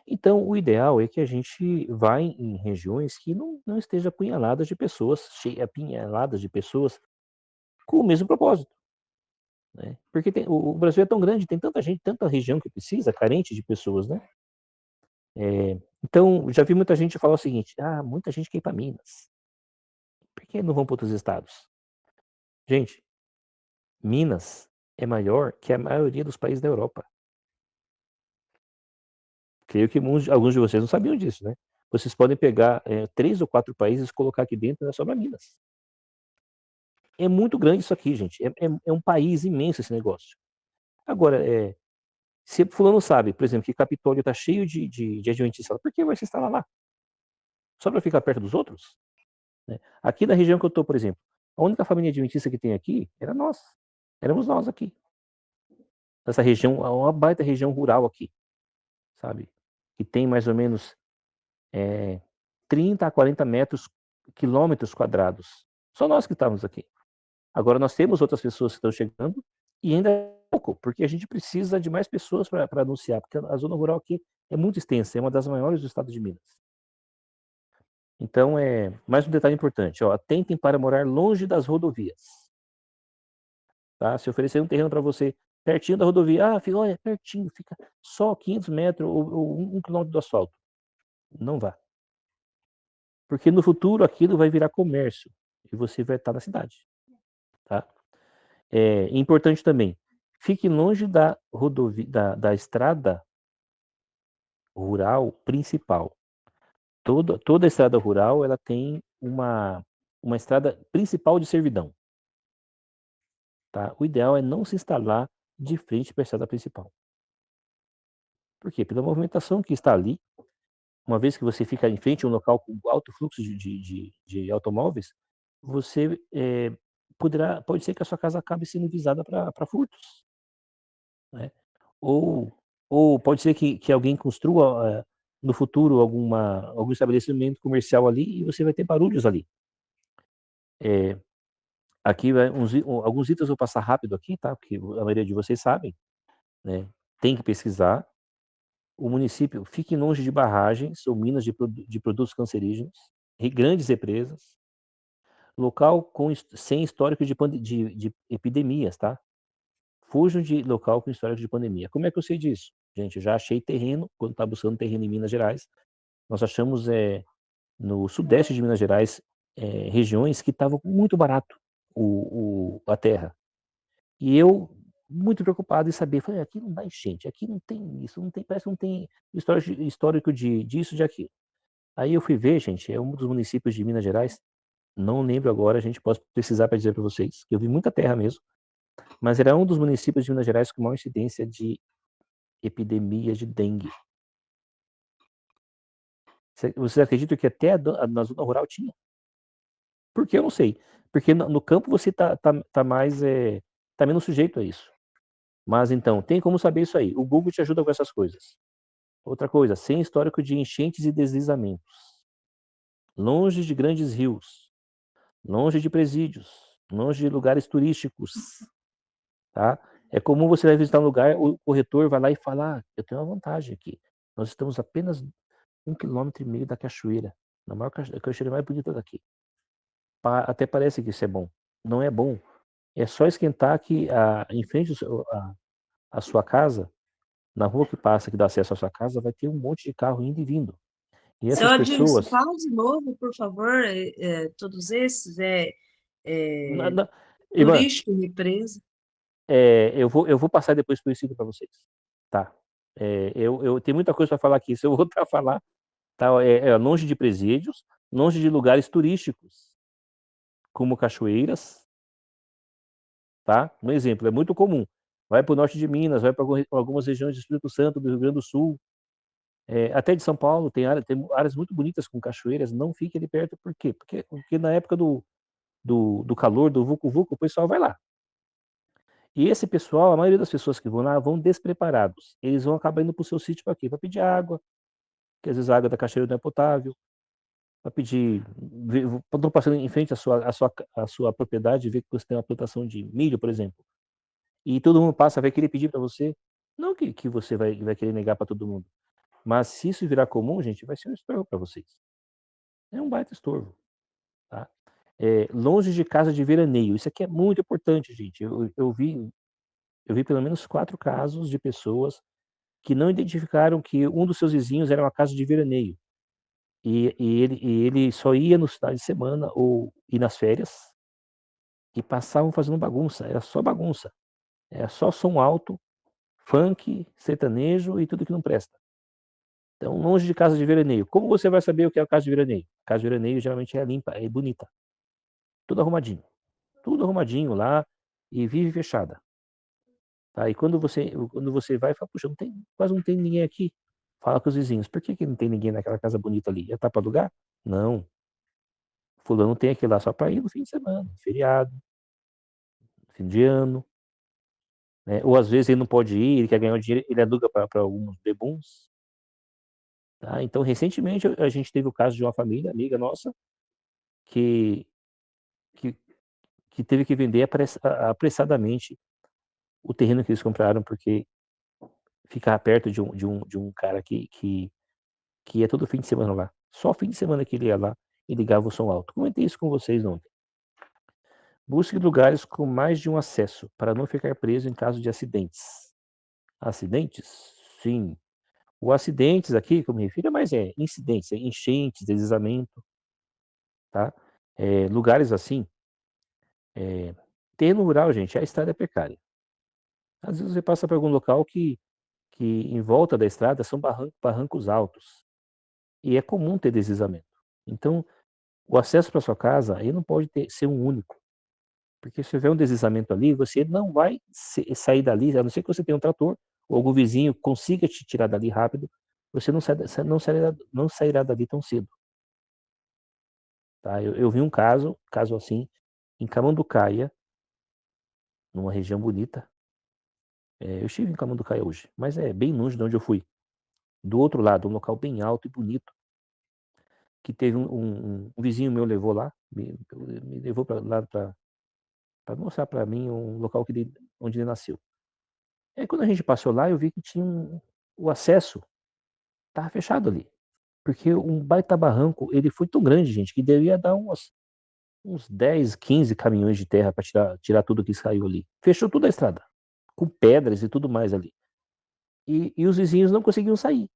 Então, o ideal é que a gente vá em regiões que não esteja apinhaladas de pessoas com o mesmo propósito, né? Porque o Brasil é tão grande, tem tanta gente, tanta região que precisa, carente de pessoas, né? Então, já vi muita gente falar o seguinte: muita gente quer ir para Minas. Por que não vão para outros estados? Gente, Minas é maior que a maioria dos países da Europa. Creio que alguns de vocês não sabiam disso, né? Vocês podem pegar 3 ou 4 países e colocar aqui dentro, e é sobra Minas. É muito grande isso aqui, gente. É um país imenso esse negócio. Agora, se fulano sabe, por exemplo, que Capitólio está cheio de adventistas, por que vai se instalar lá? Só para ficar perto dos outros? Né? Aqui na região que eu estou, por exemplo, a única família adventista que tem aqui era nós. Éramos nós aqui. Essa região, uma baita região rural aqui, sabe? Que tem mais ou menos 30 a 40 quilômetros quadrados. Só nós que estávamos aqui. Agora nós temos outras pessoas que estão chegando e ainda é pouco, porque a gente precisa de mais pessoas para anunciar, porque a zona rural aqui é muito extensa, é uma das maiores do estado de Minas. Então, mais um detalhe importante, atentem para morar longe das rodovias. Tá? Se oferecer um terreno para você pertinho da rodovia, olha, pertinho, fica só 500 metros ou 1 quilômetro do asfalto. Não vá. Porque no futuro aquilo vai virar comércio e você vai estar na cidade. Tá? Importante também, fique longe da rodovia, da estrada rural principal. Toda a estrada rural ela tem uma estrada principal de servidão. Tá? O ideal é não se instalar de frente para a estrada principal. Por quê? Pela movimentação que está ali, uma vez que você fica em frente a um local com alto fluxo de automóveis, você pode ser que a sua casa acabe sendo visada para furtos, né? Ou, ou pode ser que alguém construa no futuro algum estabelecimento comercial ali e você vai ter barulhos ali. Aqui alguns itens eu vou passar rápido aqui, tá? Porque a maioria de vocês sabem, né? Tem que pesquisar. O município fique longe de barragens ou minas de produtos cancerígenos, grandes represas, local sem histórico de epidemias, tá? Fujam de local com histórico de pandemia. Como é que eu sei disso? Gente, eu já achei terreno, quando estava buscando terreno em Minas Gerais, nós achamos no sudeste de Minas Gerais regiões que estavam muito barato a terra. E eu, muito preocupado em saber, falei, aqui não dá enchente, aqui não tem isso, parece que não tem histórico disso, de aquilo. Aí eu fui ver, gente, é um dos municípios de Minas Gerais, não lembro agora, a gente pode precisar para dizer para vocês, que eu vi muita terra mesmo, mas era um dos municípios de Minas Gerais com maior incidência de epidemia de dengue. Vocês acreditam que até na zona rural tinha? Por que eu não sei? Porque no campo você tá mais, tá menos sujeito a isso. Mas então, tem como saber isso aí. O Google te ajuda com essas coisas. Outra coisa, sem histórico de enchentes e deslizamentos. Longe de grandes rios. Longe de presídios. Longe de lugares turísticos. Tá? É comum você vai visitar um lugar, o corretor vai lá e fala, eu tenho uma vantagem aqui. Nós estamos apenas 1,5 km da cachoeira. Na maior cachoeira mais bonita daqui. Até parece que isso é bom. Não é bom. É só esquentar que em frente à sua casa, Na rua que passa, que dá acesso à sua casa, vai ter um monte de carro indo e vindo. E
Seu
essas
Adilson,
pessoas.
fala de novo, por favor, todos esses,
Na,
é,
na, Irmã,
turístico, represa.
eu vou passar depois por isso para vocês. Tá? Eu tenho muita coisa para falar aqui. Se eu voltar a falar, tá? Longe de presídios, longe de lugares turísticos, como cachoeiras, tá? Um exemplo, é muito comum. Vai para o norte de Minas, vai para algumas regiões do Espírito Santo, do Rio Grande do Sul, até de São Paulo, tem áreas muito bonitas com cachoeiras, não fique ali perto, por quê? Porque na época do calor, do vucu-vucu, o pessoal vai lá. E esse pessoal, a maioria das pessoas que vão lá, vão despreparados. Eles vão acabar indo para o seu sítio para quê? Para pedir água, que às vezes a água da cachoeira não é potável, para pedir, estão passando em frente à sua propriedade e ver que você tem uma plantação de milho, por exemplo. E todo mundo passa, vai querer pedir para você. Não que você vai querer negar para todo mundo. Mas se isso virar comum, gente, vai ser um estorvo para vocês. É um baita estorvo. Tá? Longe de casa de veraneio. Isso aqui é muito importante, gente. Eu vi pelo menos 4 casos de pessoas que não identificaram que um dos seus vizinhos era uma casa de veraneio. E ele só ia no final de semana ou ir nas férias e passavam fazendo bagunça. Era só bagunça. Era só som alto, funk, sertanejo e tudo que não presta. Então, longe de casa de veraneio. Como você vai saber o que é a casa de veraneio? A casa de veraneio geralmente é limpa, é bonita. Tudo arrumadinho. Tudo arrumadinho lá e vive fechada. Tá? E quando você vai, fala, puxa, quase não tem ninguém aqui. Fala com os vizinhos, por que não tem ninguém naquela casa bonita ali? Já tá para alugar? Não. Fulano tem aquele lá só para ir no fim de semana, feriado, fim de ano. Né? Ou às vezes ele não pode ir, ele quer ganhar o dinheiro, ele aluga para alguns bebuns. Tá? Então, recentemente, a gente teve o caso de uma família, amiga nossa, que, que, que teve que vender apressadamente o terreno que eles compraram, porque ficava perto de um cara que ia todo fim de semana lá. Só fim de semana que ele ia lá e ligava o som alto. Comentei isso com vocês ontem. Busque lugares com mais de um acesso para não ficar preso em caso de acidentes. Acidentes? Sim. O acidentes aqui, que eu me refiro, mas incidentes, enchentes, deslizamento, tá? Lugares assim, terreno rural, gente, a estrada é precária. Às vezes você passa por algum local que em volta da estrada são barrancos altos. E é comum ter deslizamento. Então, o acesso para sua casa aí não pode ser um único. Porque se houver um deslizamento ali, você não vai sair dali, a não ser que você tenha um trator ou algum vizinho consiga te tirar dali rápido, você não sairá dali tão cedo. Tá? Eu vi um caso assim, em Camanducaia, numa região bonita. Eu estive em Camanducaia hoje, mas é bem longe de onde eu fui. Do outro lado, um local bem alto e bonito, que teve um vizinho meu levou lá, me levou lá para mostrar para mim um local onde ele nasceu. Aí quando a gente passou lá, eu vi que tinha o acesso estava fechado ali. Porque um baita barranco, ele foi tão grande, gente, que devia dar uns 10, 15 caminhões de terra para tirar tudo que saiu ali. Fechou toda a estrada, com pedras e tudo mais ali. E os vizinhos não conseguiam sair.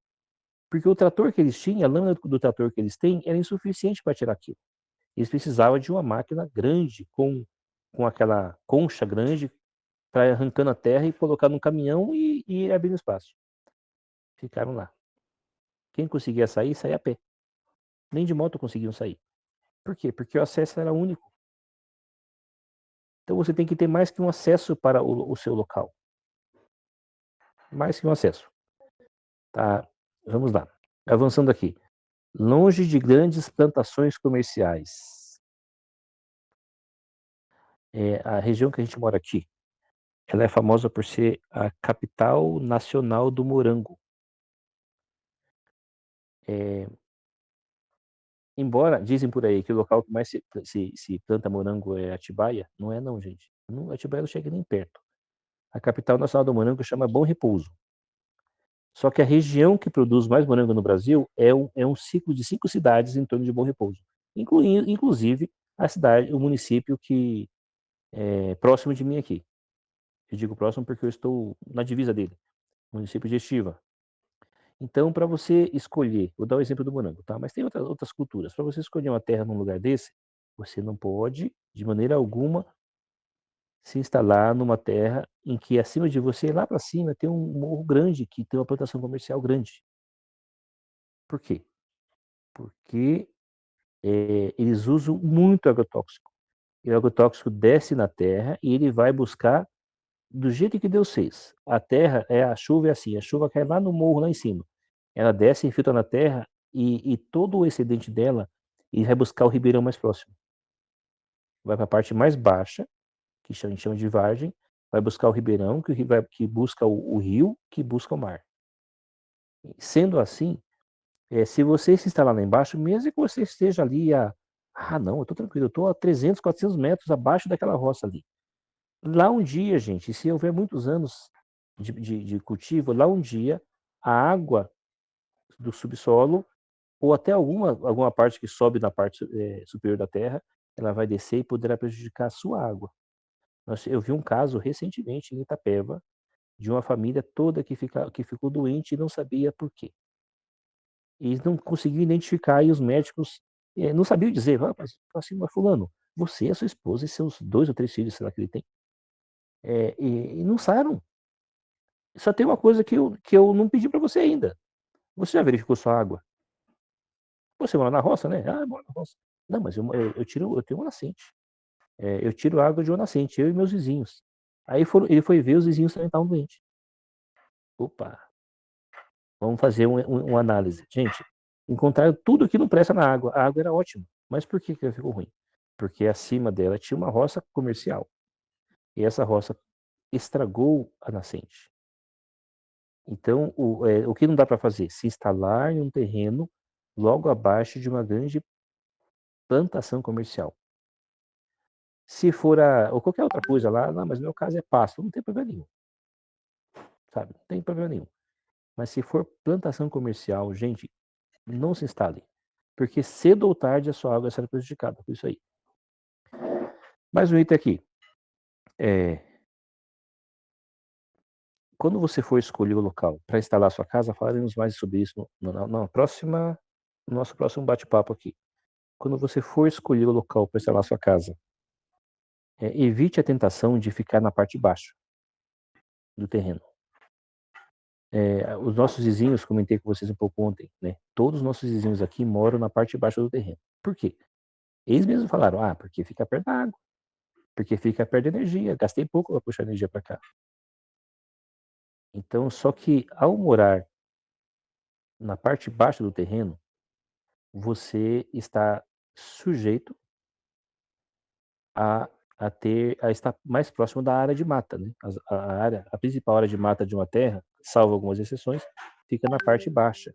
Porque o trator que eles tinham, a lâmina do trator que eles têm, era insuficiente para tirar aquilo. Eles precisavam de uma máquina grande, com aquela concha grande, para arrancando a terra e colocar num caminhão e ir abrindo espaço. Ficaram lá. Quem conseguia sair, saía a pé. Nem de moto conseguiam sair. Por quê? Porque o acesso era único. Então você tem que ter mais que um acesso para o seu local. Mais que um acesso. Tá? Vamos lá. Avançando aqui. Longe de grandes plantações comerciais. A região que a gente mora aqui, ela é famosa por ser a capital nacional do morango. Embora dizem por aí que o local que mais se planta morango é Atibaia, não é não, gente. Atibaia não chega nem perto. A capital nacional do morango chama Bom Repouso. Só que a região que produz mais morango no Brasil é um ciclo de 5 cidades em torno de Bom Repouso, inclusive o município que é próximo de mim aqui. Eu digo próximo porque eu estou na divisa dele. município de Estiva. Então, para você escolher, vou dar o exemplo do morango, tá? Mas tem outras culturas. Para você escolher uma terra num lugar desse, você não pode, de maneira alguma, se instalar numa terra em que acima de você, lá para cima, tem um morro grande que tem uma plantação comercial grande. Por quê? Porque eles usam muito agrotóxico. E o agrotóxico desce na terra e ele vai buscar do jeito que Deus fez. A terra, a chuva é assim, a chuva cai lá no morro, lá em cima. Ela desce, infiltra na terra e todo o excedente dela, ele vai buscar o ribeirão mais próximo. Vai para a parte mais baixa, que a gente chama de vargem, vai buscar o ribeirão, que busca o rio, que busca o mar. Sendo assim, se você se instalar lá embaixo, mesmo que você esteja ali não, eu estou tranquilo, eu estou a 300, 400 metros abaixo daquela roça ali. Lá um dia, gente, se houver muitos anos de cultivo, lá um dia a água do subsolo, ou até alguma parte que sobe na parte superior da terra, ela vai descer e poderá prejudicar a sua água. Eu vi um caso recentemente em Itapeva, de uma família toda que ficou doente e não sabia por quê. E não conseguiam identificar, e os médicos não sabiam dizer, mas fulano, você, a sua esposa e seus 2 ou 3 filhos, sei lá que ele tem, e não saram. Só tem uma coisa que eu não pedi para você ainda. Você já verificou sua água? Você mora na roça, né? Ah, eu moro na roça. Não, mas eu tenho uma nascente. Eu tiro água de uma nascente, eu e meus vizinhos. Aí ele foi ver, os vizinhos também estavam doentes. Opa, vamos fazer uma análise. Gente, encontraram tudo que não presta na água. A água era ótima. Mas por que ela ficou ruim? Porque acima dela tinha uma roça comercial. E essa roça estragou a nascente. Então, o que não dá para fazer? Se instalar em um terreno logo abaixo de uma grande plantação comercial. Se for ou qualquer outra coisa lá, não, mas no meu caso é pasto, não tem problema nenhum, sabe? Não tem problema nenhum. Mas se for plantação comercial, gente, não se instale, porque cedo ou tarde a sua água será prejudicada por isso aí. Mais um item aqui. Quando você for escolher o local para instalar a sua casa, falaremos mais sobre isso no nosso próximo bate-papo aqui. Quando você for escolher o local para instalar a sua casa, evite a tentação de ficar na parte baixa do terreno. Os nossos vizinhos, comentei com vocês um pouco ontem, né? Todos os nossos vizinhos aqui moram na parte baixa do terreno. Por quê? Eles mesmos falaram, porque fica perto da água, porque fica perto da energia, gastei pouco para puxar energia para cá. Então, só que ao morar na parte baixa do terreno, você está sujeito a estar mais próximo da área de mata, né? A principal área de mata de uma terra, salvo algumas exceções, fica na parte baixa.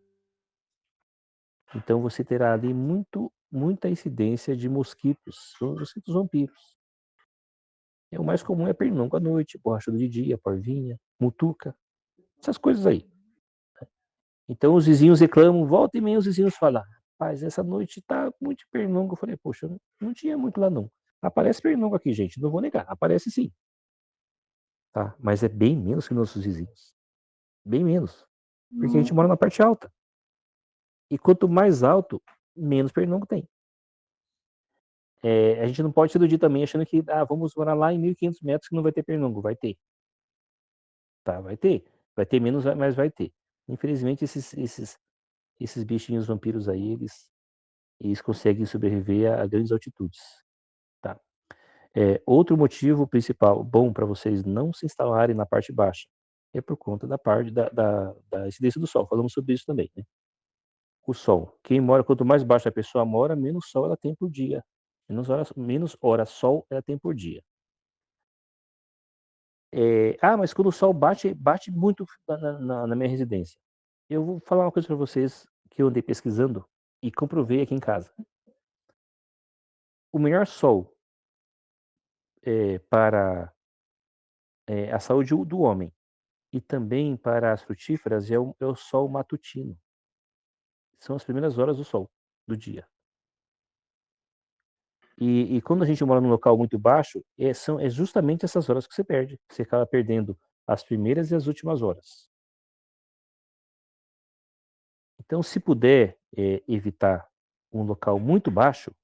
Então você terá ali muita incidência de mosquitos vampiros. O mais comum é pernilongo à noite, borrachudo de dia, porvinha, mutuca, essas coisas aí. Então os vizinhos reclamam, volta e meia os vizinhos falam, rapaz, essa noite tá muito pernilongo. Eu falei, poxa, não tinha muito lá não. Aparece pernilongo aqui, gente, não vou negar, aparece sim. Tá? Mas é bem menos que nossos vizinhos. Bem menos. Porque a gente mora na parte alta. E quanto mais alto, menos pernilongo tem. A gente não pode se iludir também achando que vamos morar lá em 1.500 metros que não vai ter pernilongo. Vai ter. Tá, vai ter. Vai ter menos, mas vai ter. Infelizmente, esses bichinhos vampiros aí, eles conseguem sobreviver a grandes altitudes. Tá? Outro motivo principal, bom para vocês não se instalarem na parte baixa, é por conta da parte da incidência do sol. Falamos sobre isso também, né? O sol. Quanto mais baixa a pessoa mora, menos sol ela tem por dia. Menos horas sol ela tem por dia. Mas quando o sol bate muito na minha residência. Eu vou falar uma coisa para vocês que eu andei pesquisando e comprovei aqui em casa. O melhor sol para a saúde do homem e também para as frutíferas é o sol matutino. São as primeiras horas do sol do dia. E quando a gente mora num local muito baixo, são justamente essas horas que você perde. Você acaba perdendo as primeiras e as últimas horas. Então, se puder evitar um local muito baixo,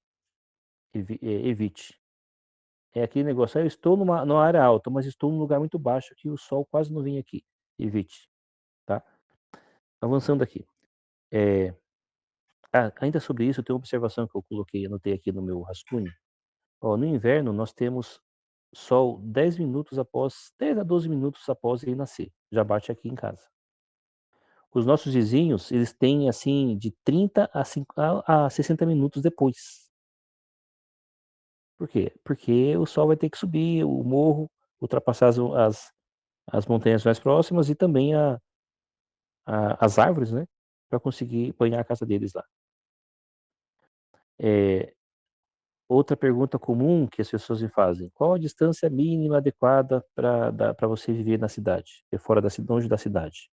evite. É aquele negócio, eu estou numa área alta, mas estou num lugar muito baixo que o sol quase não vem aqui. Evite, tá? Avançando aqui. Ainda sobre isso, tem uma observação que eu anotei aqui no meu rascunho. Ó, no inverno, nós temos sol 10 a 12 minutos após ele nascer. Já bate aqui em casa. Os nossos vizinhos, eles têm assim de 30 a 60 minutos depois. Por quê? Porque o sol vai ter que subir o morro, ultrapassar as montanhas mais próximas e também as árvores, né? Para conseguir banhar a casa deles lá. Outra pergunta comum que as pessoas me fazem: qual a distância mínima adequada para você viver na cidade, fora longe da cidade?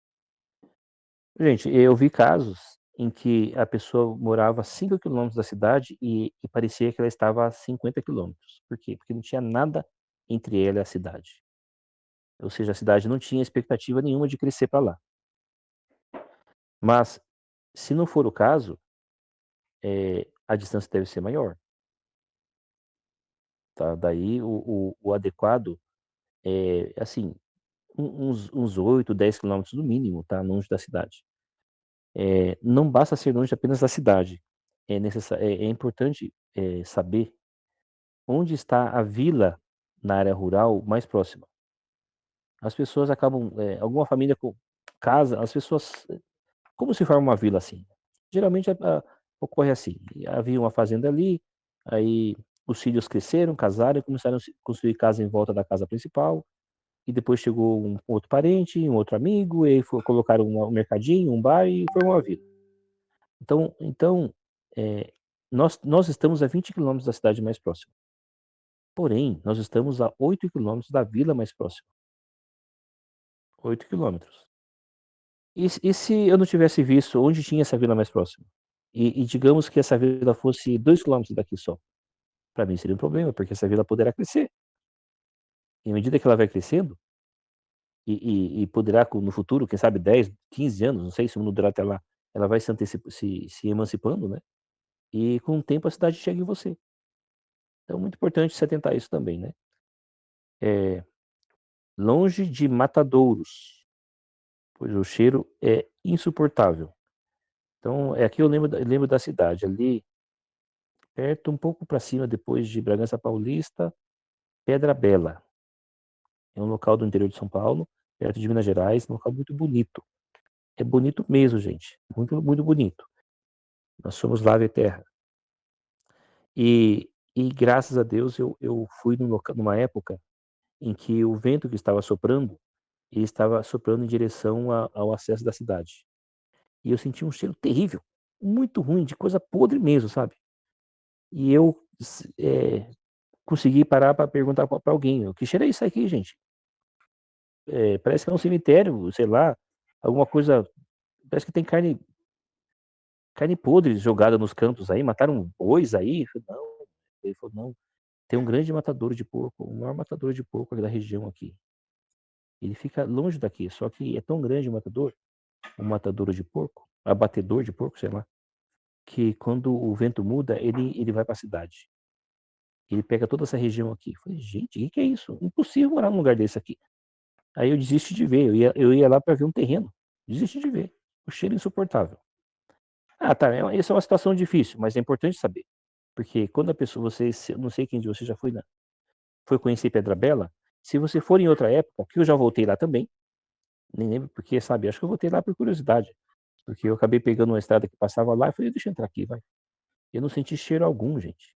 Gente, eu vi casos em que a pessoa morava a 5 quilômetros da cidade e parecia que ela estava a 50 quilômetros. Por quê? Porque não tinha nada entre ela e a cidade. Ou seja, a cidade não tinha expectativa nenhuma de crescer para lá. Mas, se não for o caso, a distância deve ser maior. Tá? Daí, o adequado é, assim, uns 8, 10 quilômetros no mínimo, tá? Longe da cidade. Não basta ser longe apenas da cidade. É importante saber onde está a vila na área rural mais próxima. As pessoas acabam, alguma família com casa, as pessoas, como se forma uma vila assim? Geralmente ocorre assim, havia uma fazenda ali, aí os filhos cresceram, casaram e começaram a construir casa em volta da casa principal, e depois chegou um outro parente, um outro amigo, e colocaram um mercadinho, um bar e formou uma vila. Então é, nós estamos a 20 quilômetros da cidade mais próxima. Porém, nós estamos a 8 quilômetros da vila mais próxima. 8 quilômetros. E se eu não tivesse visto onde tinha essa vila mais próxima? E digamos que essa vila fosse 2 quilômetros daqui só. Para mim seria um problema, porque essa vila poderá crescer. E à medida que ela vai crescendo, e poderá no futuro, quem sabe 10, 15 anos, não sei se o mundo durar até lá, ela vai se emancipando, né? E com o tempo a cidade chega em você. Então é muito importante se atentar a isso também, né? Longe de matadouros, pois o cheiro é insuportável. Então, aqui eu lembro da cidade, ali perto, um pouco para cima, depois de Bragança Paulista, Pedra Bela. É um local do interior de São Paulo, perto de Minas Gerais, um local muito bonito. É bonito mesmo, gente. Muito, muito bonito. Nós somos lava e terra. E graças a Deus eu fui numa época em que o vento que estava soprando, ele estava soprando em direção ao acesso da cidade. E eu senti um cheiro terrível, muito ruim, de coisa podre mesmo, sabe? E eu consegui parar para perguntar para alguém: o que cheiro é isso aqui, gente? Parece que é um cemitério, sei lá, alguma coisa. Parece que tem carne podre jogada nos cantos aí, mataram bois aí. Eu falei, não. Ele falou: não, tem um grande matadouro de porco, o maior matadouro de porco da região aqui. Ele fica longe daqui, só que é tão grande o matadouro de porco, abatedor de porco, sei lá, que quando o vento muda, ele vai para a cidade. Ele pega toda essa região aqui. Eu falei, gente, o que é isso? Impossível morar num lugar desse aqui. Aí eu desisti de ver, eu ia lá para ver um terreno. Desisti de ver. O cheiro insuportável. Tá, essa é uma situação difícil, mas é importante saber. Porque quando a pessoa, não sei quem de vocês já foi conhecer Pedra Bela, se você for em outra época, que eu já voltei lá também, nem lembro porque, sabe, acho que eu voltei lá por curiosidade. Porque eu acabei pegando uma estrada que passava lá e falei, deixa eu entrar aqui, vai. Eu não senti cheiro algum, gente.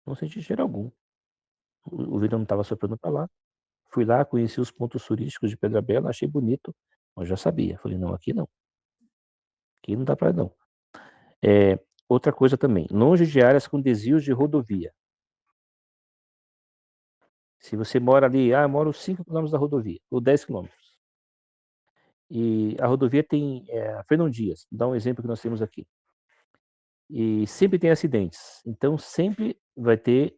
Não senti cheiro algum. O vento não estava soprando para lá. Fui lá, conheci os pontos turísticos de Pedra Bela, achei bonito, mas já sabia. Falei, não, aqui não. Aqui não dá para não. Outra coisa também, longe de áreas com desvios de rodovia. Se você mora ali, moro 5 quilômetros da rodovia, ou 10 quilômetros. E a rodovia tem Fernão Dias, dá um exemplo que nós temos aqui. E sempre tem acidentes. Então sempre vai ter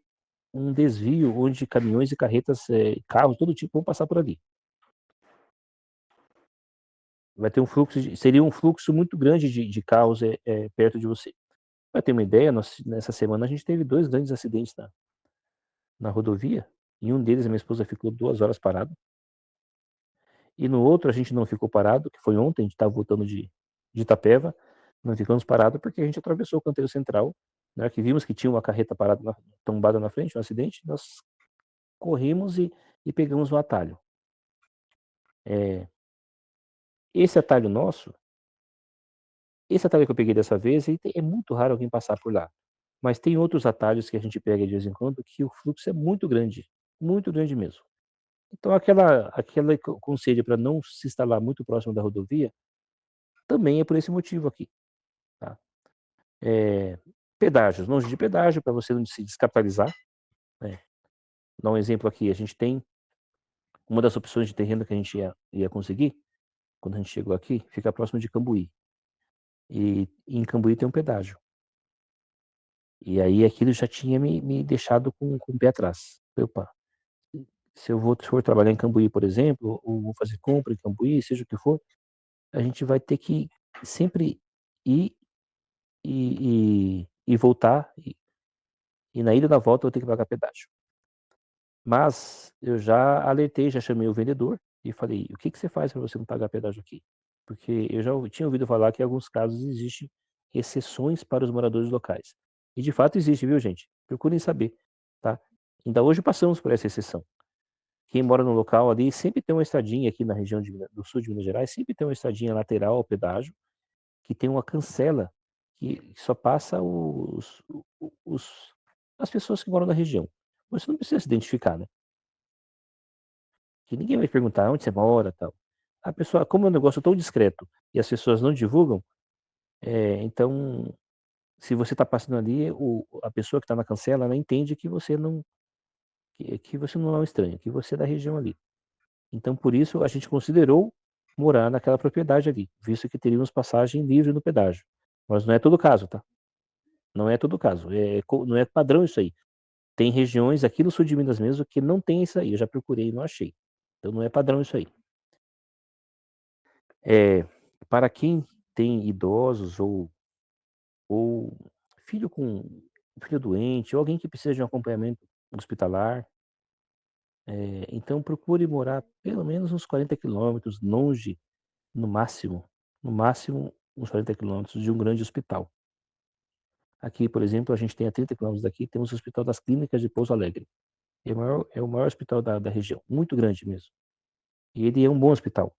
um desvio onde caminhões e carretas, carros, todo tipo vão passar por ali. vai ter seria um fluxo muito grande de carros perto de você. Para ter uma ideia, nessa semana a gente teve 2 grandes acidentes na rodovia, e um deles a minha esposa ficou 2 horas parada, e no outro a gente não ficou parado, que foi ontem, a gente estava voltando de Itapeva, não ficamos parados porque a gente atravessou o canteiro central, né, que vimos que tinha uma carreta parada tombada na frente, um acidente, nós corrimos e pegamos um atalho. Esse atalho nosso, esse atalho que eu peguei dessa vez, é muito raro alguém passar por lá. Mas tem outros atalhos que a gente pega de vez em quando que o fluxo é muito grande mesmo. Então aquele conselho para não se instalar muito próximo da rodovia, também é por esse motivo aqui, tá. Pedágios, longe de pedágio para você não se descapitalizar, né. Dar um exemplo aqui, a gente tem uma das opções de terreno que a gente ia conseguir, quando a gente chegou aqui, fica próximo de Cambuí. E em Cambuí tem um pedágio. E aí aquilo já tinha me deixado com o pé atrás. Opa, se for trabalhar em Cambuí, por exemplo, ou vou fazer compra em Cambuí, seja o que for, a gente vai ter que sempre ir e voltar, e na ida e na volta eu tenho que pagar pedágio. Mas eu já alertei, já chamei o vendedor e falei: "O que você faz para você não pagar pedágio aqui?" Porque eu já tinha ouvido falar que em alguns casos existem exceções para os moradores locais. E de fato existe, viu, gente? Procurem saber, tá? Ainda hoje passamos por essa exceção. Quem mora no local ali sempre tem uma estradinha aqui na região do sul de Minas Gerais, sempre tem uma estradinha lateral ao pedágio, que tem uma cancela que só passa os as pessoas que moram na região. Você não precisa se identificar, né? Que ninguém vai perguntar onde você mora, tal. A pessoa, como é um negócio tão discreto e as pessoas não divulgam, então, se você está passando ali, a pessoa que está na cancela, ela entende que você não é um estranho, que você é da região ali. Então, por isso, a gente considerou morar naquela propriedade ali, visto que teríamos passagem livre no pedágio. Mas não é todo caso, tá? Não é todo caso. Não é padrão isso aí. Tem regiões aqui no sul de Minas mesmo que não tem isso aí. Eu já procurei e não achei. Então não é padrão isso aí. Para quem tem idosos ou filho com filho doente, ou alguém que precisa de um acompanhamento hospitalar, então procure morar pelo menos uns 40 quilômetros longe, no máximo uns 40 quilômetros de um grande hospital. Aqui, por exemplo, a gente tem a 30 quilômetros daqui, temos o Hospital das Clínicas de Pouso Alegre. É o maior hospital da região, muito grande mesmo. E ele é um bom hospital.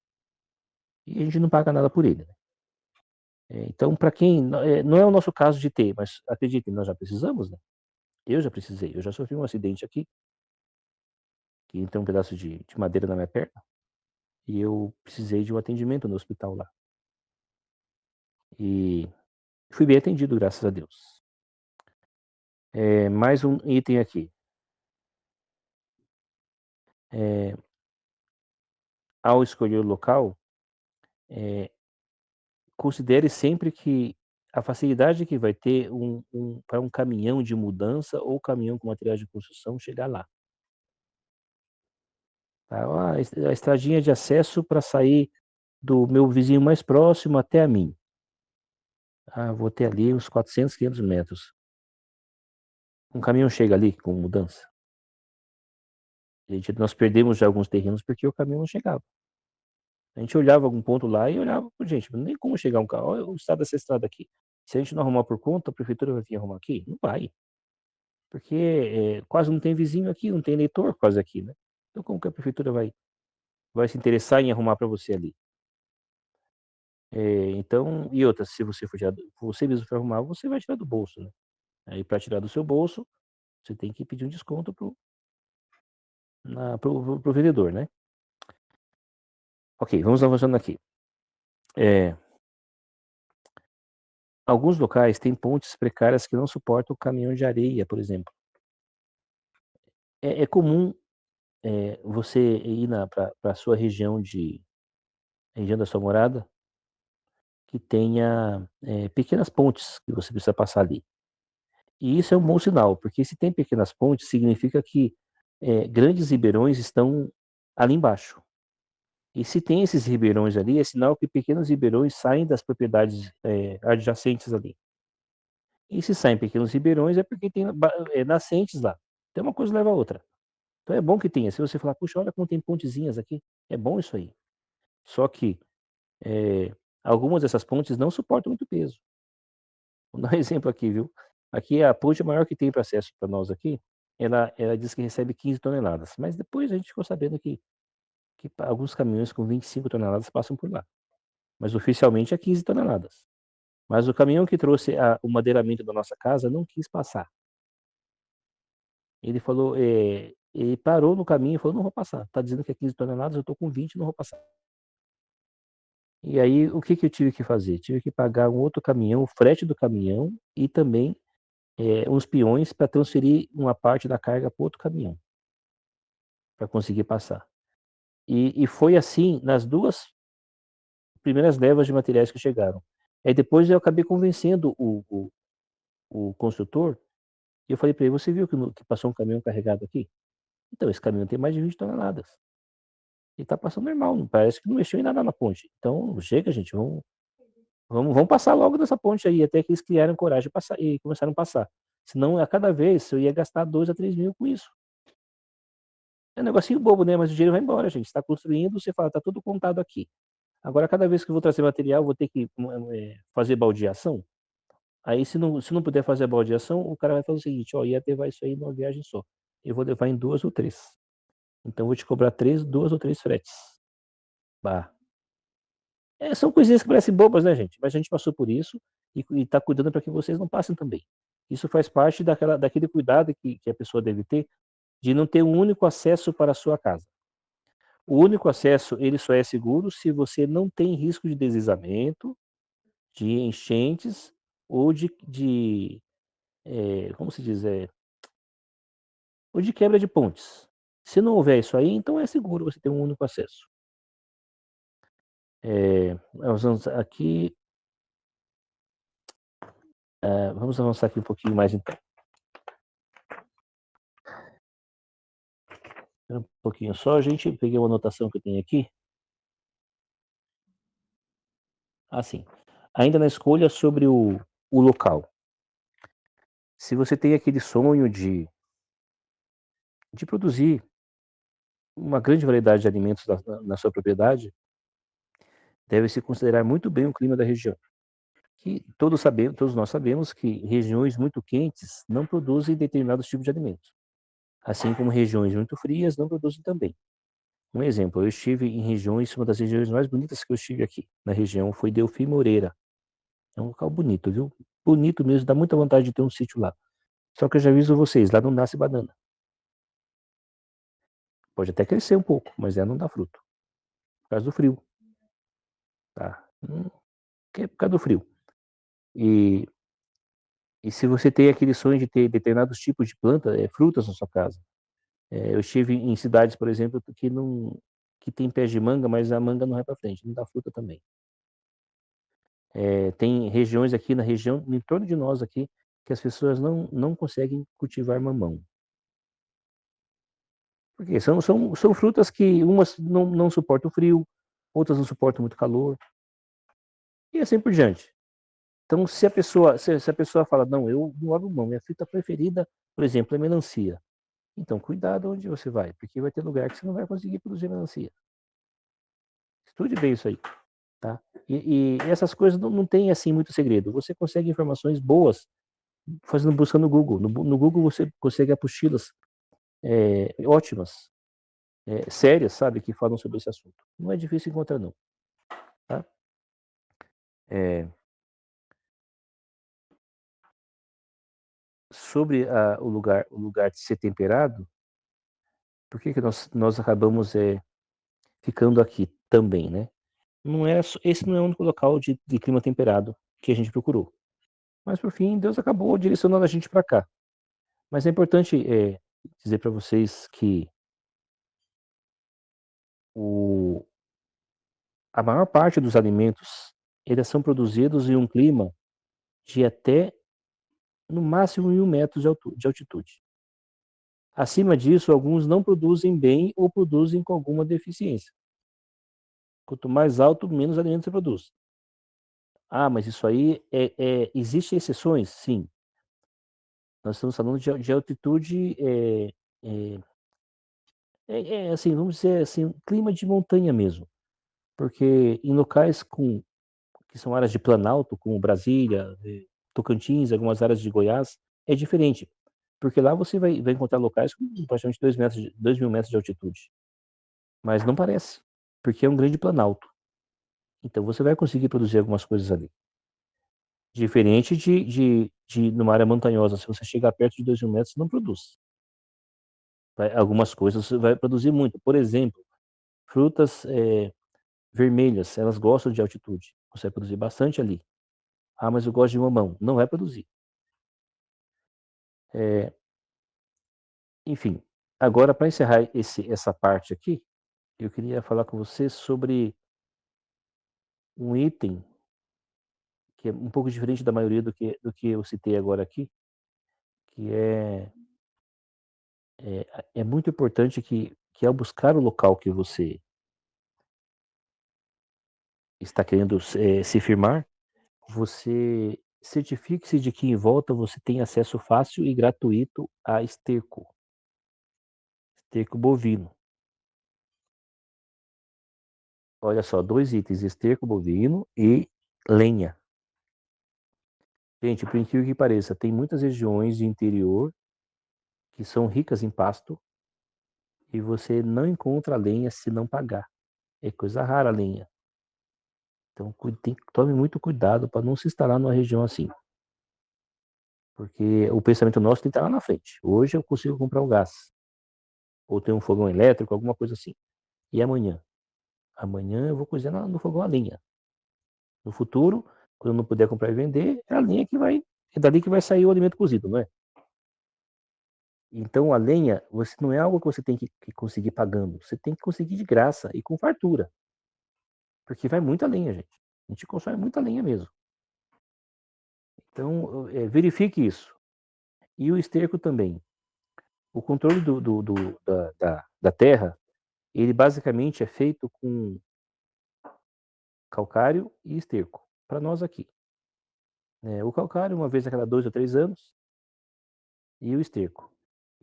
E a gente não paga nada por ele, né? Então, para quem não é o nosso caso de ter, mas acreditem, nós já precisamos, né? Eu já precisei, eu já sofri um acidente aqui, que entrou um pedaço de madeira na minha perna, e eu precisei de um atendimento no hospital lá. E fui bem atendido, graças a Deus. Mais um item aqui. Ao escolher o local, considere sempre que a facilidade que vai ter para um caminhão de mudança ou caminhão com materiais de construção chegar lá. Tá? A estradinha de acesso para sair do meu vizinho mais próximo até a mim. Vou ter ali uns 400, 500 metros. Um caminhão chega ali com mudança. Nós perdemos já alguns terrenos porque o caminhão não chegava. A gente olhava algum ponto lá e olhava, gente, nem como chegar um carro. Olha o estado dessa estrada aqui. Se a gente não arrumar por conta, a prefeitura vai vir arrumar aqui? Não vai. Porque quase não tem vizinho aqui, não tem eleitor quase aqui, né? Então como que a prefeitura vai se interessar em arrumar para você ali? Então, e outra, se você for você mesmo for arrumar, você vai tirar do bolso, né? Aí para tirar do seu bolso, você tem que pedir um desconto pro vendedor, né? Ok, vamos avançando aqui. Alguns locais têm pontes precárias que não suportam o caminhão de areia, por exemplo. É comum você ir para a sua região da sua morada, que tenha pequenas pontes que você precisa passar ali. E isso é um bom sinal, porque se tem pequenas pontes, significa que grandes ribeirões estão ali embaixo. E se tem esses ribeirões ali, é sinal que pequenos ribeirões saem das propriedades adjacentes ali. E se saem pequenos ribeirões é porque tem nascentes lá. Então uma coisa leva a outra. Então é bom que tenha. Se você falar, puxa, olha como tem pontezinhas aqui, é bom isso aí. Só que algumas dessas pontes não suportam muito peso. Vou dar um exemplo aqui, viu? Aqui a ponte maior que tem para acesso para nós aqui, ela diz que recebe 15 toneladas. Mas depois a gente ficou sabendo que alguns caminhões com 25 toneladas passam por lá. Mas oficialmente é 15 toneladas. Mas o caminhão que trouxe o madeiramento da nossa casa não quis passar. Ele falou, ele parou no caminho e falou, não vou passar. Está dizendo que é 15 toneladas, eu estou com 20, não vou passar. E aí, o que eu tive que fazer? Tive que pagar um outro caminhão, o frete do caminhão e também uns peões para transferir uma parte da carga para outro caminhão, para conseguir passar. E foi assim nas duas primeiras levas de materiais que chegaram. Aí depois eu acabei convencendo o construtor, e eu falei para ele, você viu que passou um caminhão carregado aqui? Então, esse caminhão tem mais de 20 toneladas. E está passando normal, não parece que não mexeu em nada na ponte. Então, chega, gente, vamos passar logo nessa ponte aí, até que eles criaram coragem de passar, e começaram a passar. Senão, a cada vez, eu ia gastar 2 a 3 mil com isso. É um negocinho bobo, né? Mas o dinheiro vai embora, gente. Está construindo, você fala, tá tudo contado aqui. Agora, cada vez que eu vou trazer material, vou ter que fazer baldeação. Aí, se não puder fazer a baldeação, o cara vai fazer o seguinte, ó, ia levar isso aí numa viagem só. Eu vou levar em 2 ou 3. Então, eu vou te cobrar 2 ou 3 fretes. Bah. São coisinhas que parecem bobas, né, gente? Mas a gente passou por isso e está cuidando para que vocês não passem também. Isso faz parte daquele cuidado que a pessoa deve ter de não ter um único acesso para a sua casa. O único acesso, ele só é seguro se você não tem risco de deslizamento, de enchentes ou como se diz, ou de quebra de pontes. Se não houver isso aí, então é seguro você ter um único acesso. Nós vamos aqui, vamos avançar aqui um pouquinho mais então. Um pouquinho só, gente. Peguei uma anotação que eu tenho aqui. Assim, ainda na escolha sobre o local. Se você tem aquele sonho de produzir uma grande variedade de alimentos na sua propriedade, deve-se considerar muito bem o clima da região. Que todos nós sabemos que regiões muito quentes não produzem determinados tipos de alimentos. Assim como regiões muito frias não produzem também. Um exemplo, eu estive em regiões, uma das regiões mais bonitas que eu estive aqui na região foi Delfim Moreira. É um local bonito, viu? Bonito mesmo, dá muita vontade de ter um sítio lá. Só que eu já aviso vocês, lá não nasce banana. Pode até crescer um pouco, mas ela não dá fruto. Por causa do frio. Tá? É por causa do frio. E se você tem aquele sonho de ter determinados tipos de planta, frutas na sua casa. Eu estive em cidades, por exemplo, que tem pés de manga, mas a manga não vai para frente, não dá fruta também. Tem regiões aqui na região, em torno de nós aqui, que as pessoas não conseguem cultivar mamão. Porque são frutas que umas não suportam frio, outras não suportam muito calor, e assim por diante. Então, se a pessoa fala, não, eu não abro mão, minha fruta preferida, por exemplo, é melancia. Então, cuidado onde você vai, porque vai ter lugar que você não vai conseguir produzir melancia. Estude bem isso aí, tá? E essas coisas não tem, assim, muito segredo. Você consegue informações boas fazendo busca no Google. No Google você consegue apostilas ótimas, sérias, sabe, que falam sobre esse assunto. Não é difícil encontrar, não. Tá? Sobre o lugar de ser temperado, por que nós acabamos ficando aqui também, né? Esse não é o único local de clima temperado que a gente procurou. Mas, por fim, Deus acabou direcionando a gente para cá. Mas é importante dizer para vocês que a maior parte dos alimentos eles são produzidos em um clima de até, no máximo, 1.000 metros de altitude. Acima disso, alguns não produzem bem ou produzem com alguma deficiência. Quanto mais alto, menos alimento você produz. Ah, mas isso aí existem exceções? Sim. Nós estamos falando de altitude, é, assim, vamos dizer assim, um clima de montanha mesmo. Porque em locais que são áreas de planalto, como Brasília, Tocantins, algumas áreas de Goiás, é diferente. Porque lá você vai encontrar locais com praticamente 2 mil metros de altitude. Mas não parece, porque é um grande planalto. Então você vai conseguir produzir algumas coisas ali. Diferente de numa área montanhosa, se você chegar perto de 2 mil metros, não produz. Algumas coisas você vai produzir muito. Por exemplo, frutas vermelhas, elas gostam de altitude. Você vai produzir bastante ali. Ah, mas eu gosto de mamão. Não vai produzir. Enfim, agora para encerrar essa parte aqui, eu queria falar com você sobre um item que é um pouco diferente da maioria do que eu citei agora aqui, que é muito importante que ao buscar o local que você está querendo se firmar, você certifique-se de que em volta você tem acesso fácil e gratuito a esterco bovino. Olha só, 2 itens, esterco bovino e lenha. Gente, por incrível que pareça, tem muitas regiões de interior que são ricas em pasto e você não encontra lenha se não pagar. É coisa rara a lenha. Então tome muito cuidado para não se instalar numa região assim. Porque o pensamento nosso tem que estar lá na frente. Hoje eu consigo comprar um gás. Ou ter um fogão elétrico, alguma coisa assim. E amanhã? Amanhã eu vou cozinhar no fogão a lenha. No futuro, quando eu não puder comprar e vender, é a lenha que vai. É dali que vai sair o alimento cozido, não é? Então a lenha, não é algo que você tem que conseguir pagando. Você tem que conseguir de graça e com fartura. Porque vai muita lenha, gente. A gente consome muita lenha mesmo. Então, verifique isso. E o esterco também. O controle da terra, ele basicamente é feito com calcário e esterco, para nós aqui. O calcário, uma vez a cada 2 ou 3 anos, e o esterco.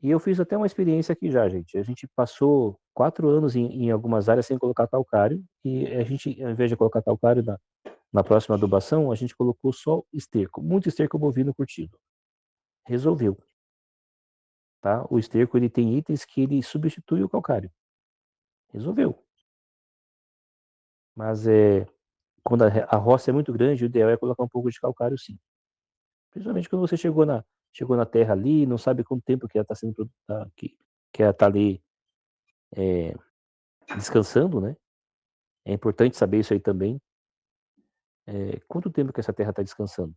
E eu fiz até uma experiência aqui já, gente. A gente passou 4 anos em algumas áreas sem colocar calcário, e a gente, ao invés de colocar calcário na próxima adubação, a gente colocou só esterco, muito esterco bovino curtido. Resolveu, tá? O esterco ele tem itens que ele substitui o calcário. Resolveu. Mas quando a roça é muito grande, o ideal é colocar um pouco de calcário, sim. Principalmente quando você chegou na terra ali, não sabe quanto tempo que ela está sendo que ela está ali descansando, né? É importante saber isso aí também. Quanto tempo que essa terra está descansando?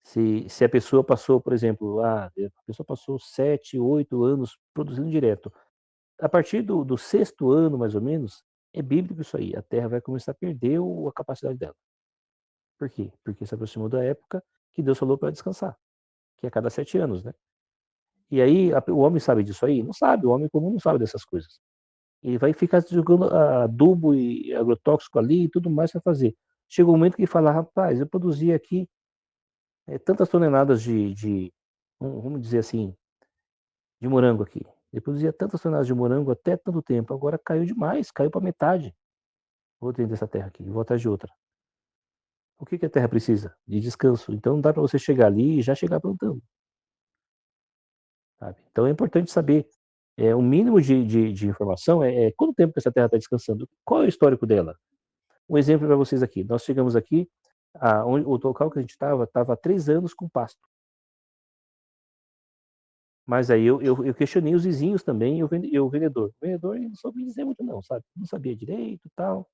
Se a pessoa passou, por exemplo, a pessoa passou 7, 8 anos produzindo direto. A partir do 6º ano, mais ou menos, é bíblico isso aí. A terra vai começar a perder a capacidade dela. Por quê? Porque se aproximou da época que Deus falou para descansar, que é a cada 7 anos, né? E aí, o homem sabe disso aí? Não sabe, o homem comum não sabe dessas coisas. Ele vai ficar jogando adubo e agrotóxico ali e tudo mais para fazer. Chega um momento que ele fala, rapaz, eu produzi aqui tantas toneladas vamos dizer assim, de morango aqui. Ele produzia tantas toneladas de morango até tanto tempo, agora caiu demais, caiu para metade. Vou dentro dessa terra aqui, vou atrás de outra. O que a terra precisa? De descanso. Então não dá para você chegar ali e já chegar plantando. Sabe? Então é importante saber o mínimo de informação quanto tempo que essa terra está descansando, qual é o histórico dela. Um exemplo para vocês aqui. Nós chegamos aqui, o local que a gente estava há 3 anos com pasto. Mas aí eu questionei os vizinhos também e o vendedor. O vendedor não soube dizer muito não, sabe? Não sabia direito e tal.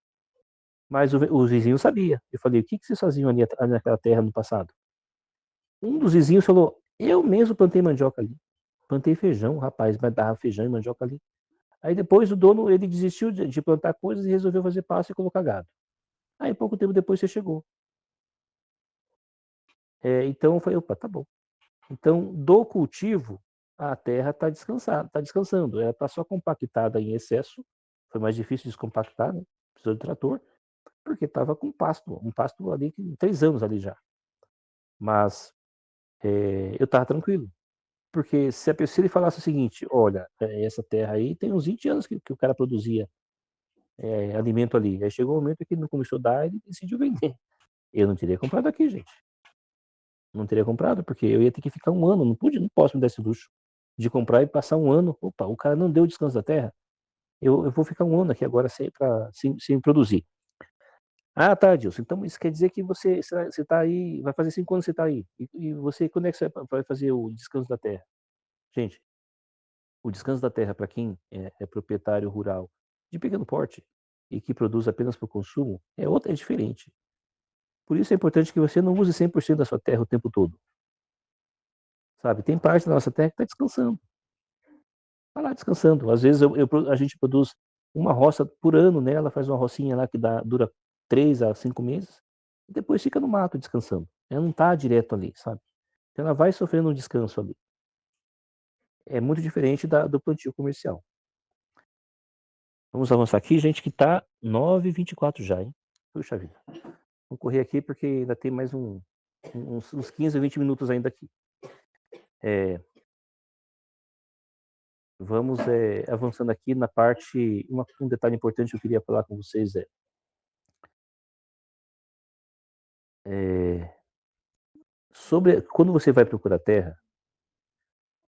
Mas os vizinhos sabia. Eu falei, o que vocês faziam ali naquela terra no passado? Um dos vizinhos falou, eu mesmo plantei mandioca ali. Plantei feijão, rapaz, mas dava feijão e mandioca ali. Aí depois o dono, ele desistiu de plantar coisas e resolveu fazer pasto e colocar gado. Aí pouco tempo depois você chegou. Então eu falei, opa, tá bom. Então, do cultivo, a terra está descansando. Ela está só compactada em excesso. Foi mais difícil descompactar, né? precisou de trator, porque estava com pasto, um pasto ali que 3 anos ali já. Mas, eu estava tranquilo, porque se ele falasse o seguinte: "Olha, essa terra aí tem uns 20 anos que o cara produzia, alimento ali, aí chegou um momento que não começou a dar, ele decidiu vender". Eu não teria comprado aqui, gente. Não teria comprado, porque eu ia ter que ficar 1 ano, não posso me dar esse luxo de comprar e passar 1 ano. "Opa, o cara não deu o descanso da terra, eu vou ficar 1 ano aqui agora sem produzir". "Ah, tá, Adilson, então isso quer dizer que você tá aí vai fazer 5 anos que você tá aí, e você quando é que você vai fazer o descanso da terra?". Gente, o descanso da terra para quem é proprietário rural de pequeno porte e que produz apenas para o consumo, é diferente. Por isso é importante que você não use 100% da sua terra o tempo todo, sabe. Tem parte da nossa terra que está descansando. Tá lá descansando. Às vezes a gente produz uma roça por ano, né, ela faz uma rocinha lá que dura 3 a 5 meses, e depois fica no mato descansando. Ela não está direto ali, sabe. Então ela vai sofrendo um descanso ali. É muito diferente do plantio comercial. Vamos avançar aqui, gente, que tá 9h24 já, hein. Puxa vida. Vou correr aqui porque ainda tem mais uns 15 20 minutos ainda aqui. Eh, vamos, avançando aqui na parte um detalhe importante que eu queria falar com vocês é sobre quando você vai procurar terra,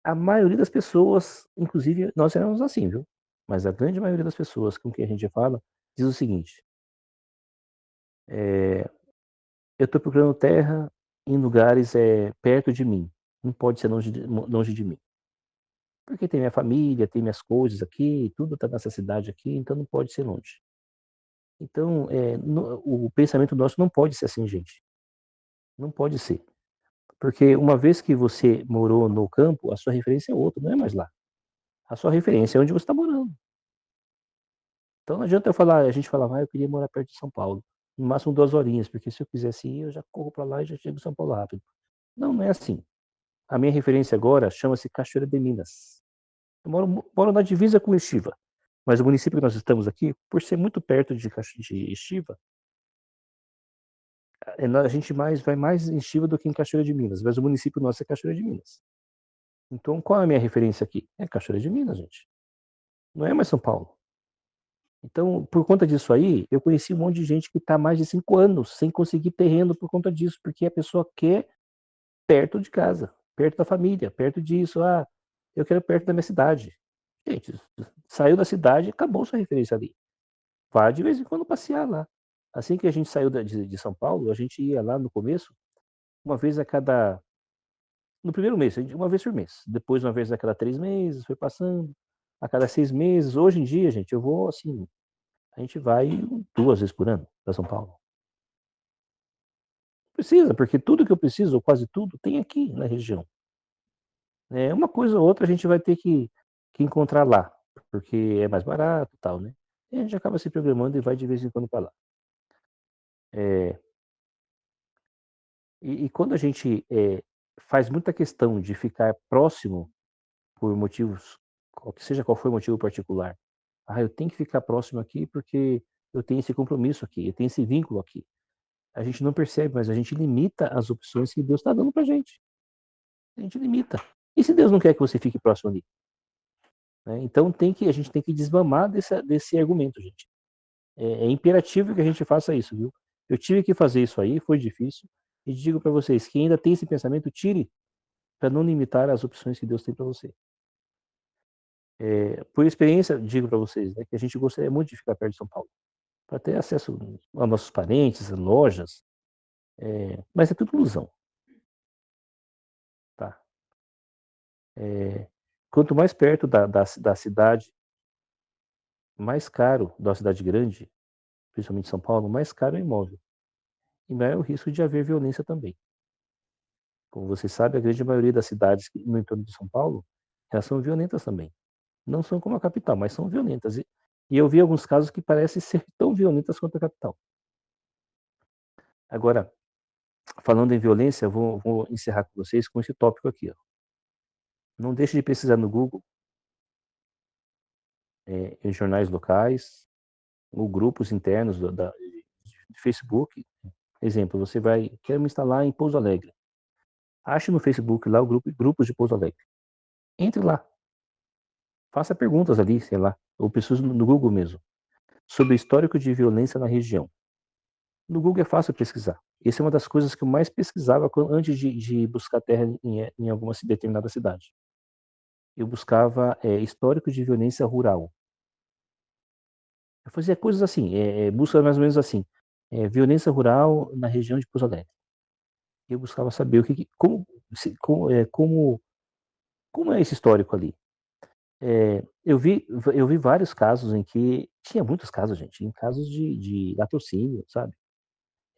a maioria das pessoas, inclusive nós éramos assim, viu, mas a grande maioria das pessoas com quem a gente fala, diz o seguinte: eh, "Eu estou procurando terra em lugares, perto de mim, não pode ser longe de mim, porque tem minha família, tem minhas coisas aqui, tudo está nessa cidade aqui, então não pode ser longe". Então, no o pensamento nosso não pode ser assim, gente, não pode ser, porque uma vez que você morou no campo, a sua referência é outra, não é mais lá. A sua referência é onde você está morando. Então não adianta a gente falava: "Ah, eu queria morar perto de São Paulo, no máximo 2 horinhas, porque se eu quisesse ir, eu já corro para lá e já chego em São Paulo rápido". Não, não é assim. A minha referência agora chama-se Cachoeira de Minas. Eu moro na divisa com Estiva, mas o município que nós estamos aqui, por ser muito perto de Estiva, a gente vai mais em Estiva do que em Cachoeira de Minas, mas o município nosso é Cachoeira de Minas. Então qual é a minha referência aqui? É Cachoeira de Minas, gente. Não é mais São Paulo. Então, por conta disso aí, eu conheci um monte de gente que está há mais de 5 anos sem conseguir terreno por conta disso, porque a pessoa quer perto de casa, perto da família, perto disso. "Ah, eu quero perto da minha cidade". Gente, saiu da cidade, acabou sua referência ali. Vá de vez em quando passear lá. Assim que a gente saiu de São Paulo, a gente ia lá no começo, uma vez a cada no primeiro mês, uma vez por mês. Depois, uma vez a cada 3 meses, foi passando, a cada 6 meses. Hoje em dia, gente, eu vou assim, a gente vai 2 vezes por ano para São Paulo. Precisa, porque tudo que eu preciso, ou quase tudo, tem aqui na região. Uma coisa ou outra a gente vai ter que encontrar lá, porque é mais barato e tal, né. E a gente acaba se programando e vai de vez em quando para lá. Eh, e quando a gente, faz muita questão de ficar próximo por motivos qual for o motivo particular. "Ah, eu tenho que ficar próximo aqui, porque eu tenho esse compromisso aqui, eu tenho esse vínculo aqui". A gente não percebe, mas a gente limita as opções que Deus está dando pra gente. A gente limita. E se Deus não quer que você fique próximo ali? Né, então a gente tem que desmamar desse argumento, gente. É imperativo que a gente faça isso, viu. Eu tive que fazer isso aí, foi difícil, e digo para vocês, quem ainda tem esse pensamento, tire, para não limitar as opções que Deus tem para você. Por experiência, digo para vocês, né, que a gente gostaria muito de ficar perto de São Paulo, para ter acesso a nossos parentes, a lojas, mas é tudo ilusão, tá. Quanto mais perto da cidade, mais caro da cidade grande, principalmente São Paulo, mais caro é o imóvel. E maior é o risco de haver violência também. Como você sabe, a grande maioria das cidades no entorno de São Paulo, elas são violentas também. Não são como a capital, mas são violentas. E eu vi alguns casos que parecem ser tão violentas quanto a capital. Agora, falando em violência, eu vou encerrar com vocês com esse tópico aqui, ó. Não deixe de pesquisar no Google, em jornais locais, ou grupos internos de Facebook. Exemplo, você quer me instalar em Pouso Alegre. Ache no Facebook lá o grupos de Pouso Alegre. Entre lá. Faça perguntas ali, sei lá, ou pessoas no Google mesmo, sobre o histórico de violência na região. No Google é fácil pesquisar. Essa é uma das coisas que eu mais pesquisava antes de buscar terra em alguma determinada cidade. Eu buscava histórico de violência rural. Eu fazia coisas assim, busca mais ou menos assim, violência rural na região de Pouso Alegre. Eu buscava saber como é esse histórico ali. Eu vi vários casos em que tinha muitos casos, gente, em casos de latrocínio, sabe?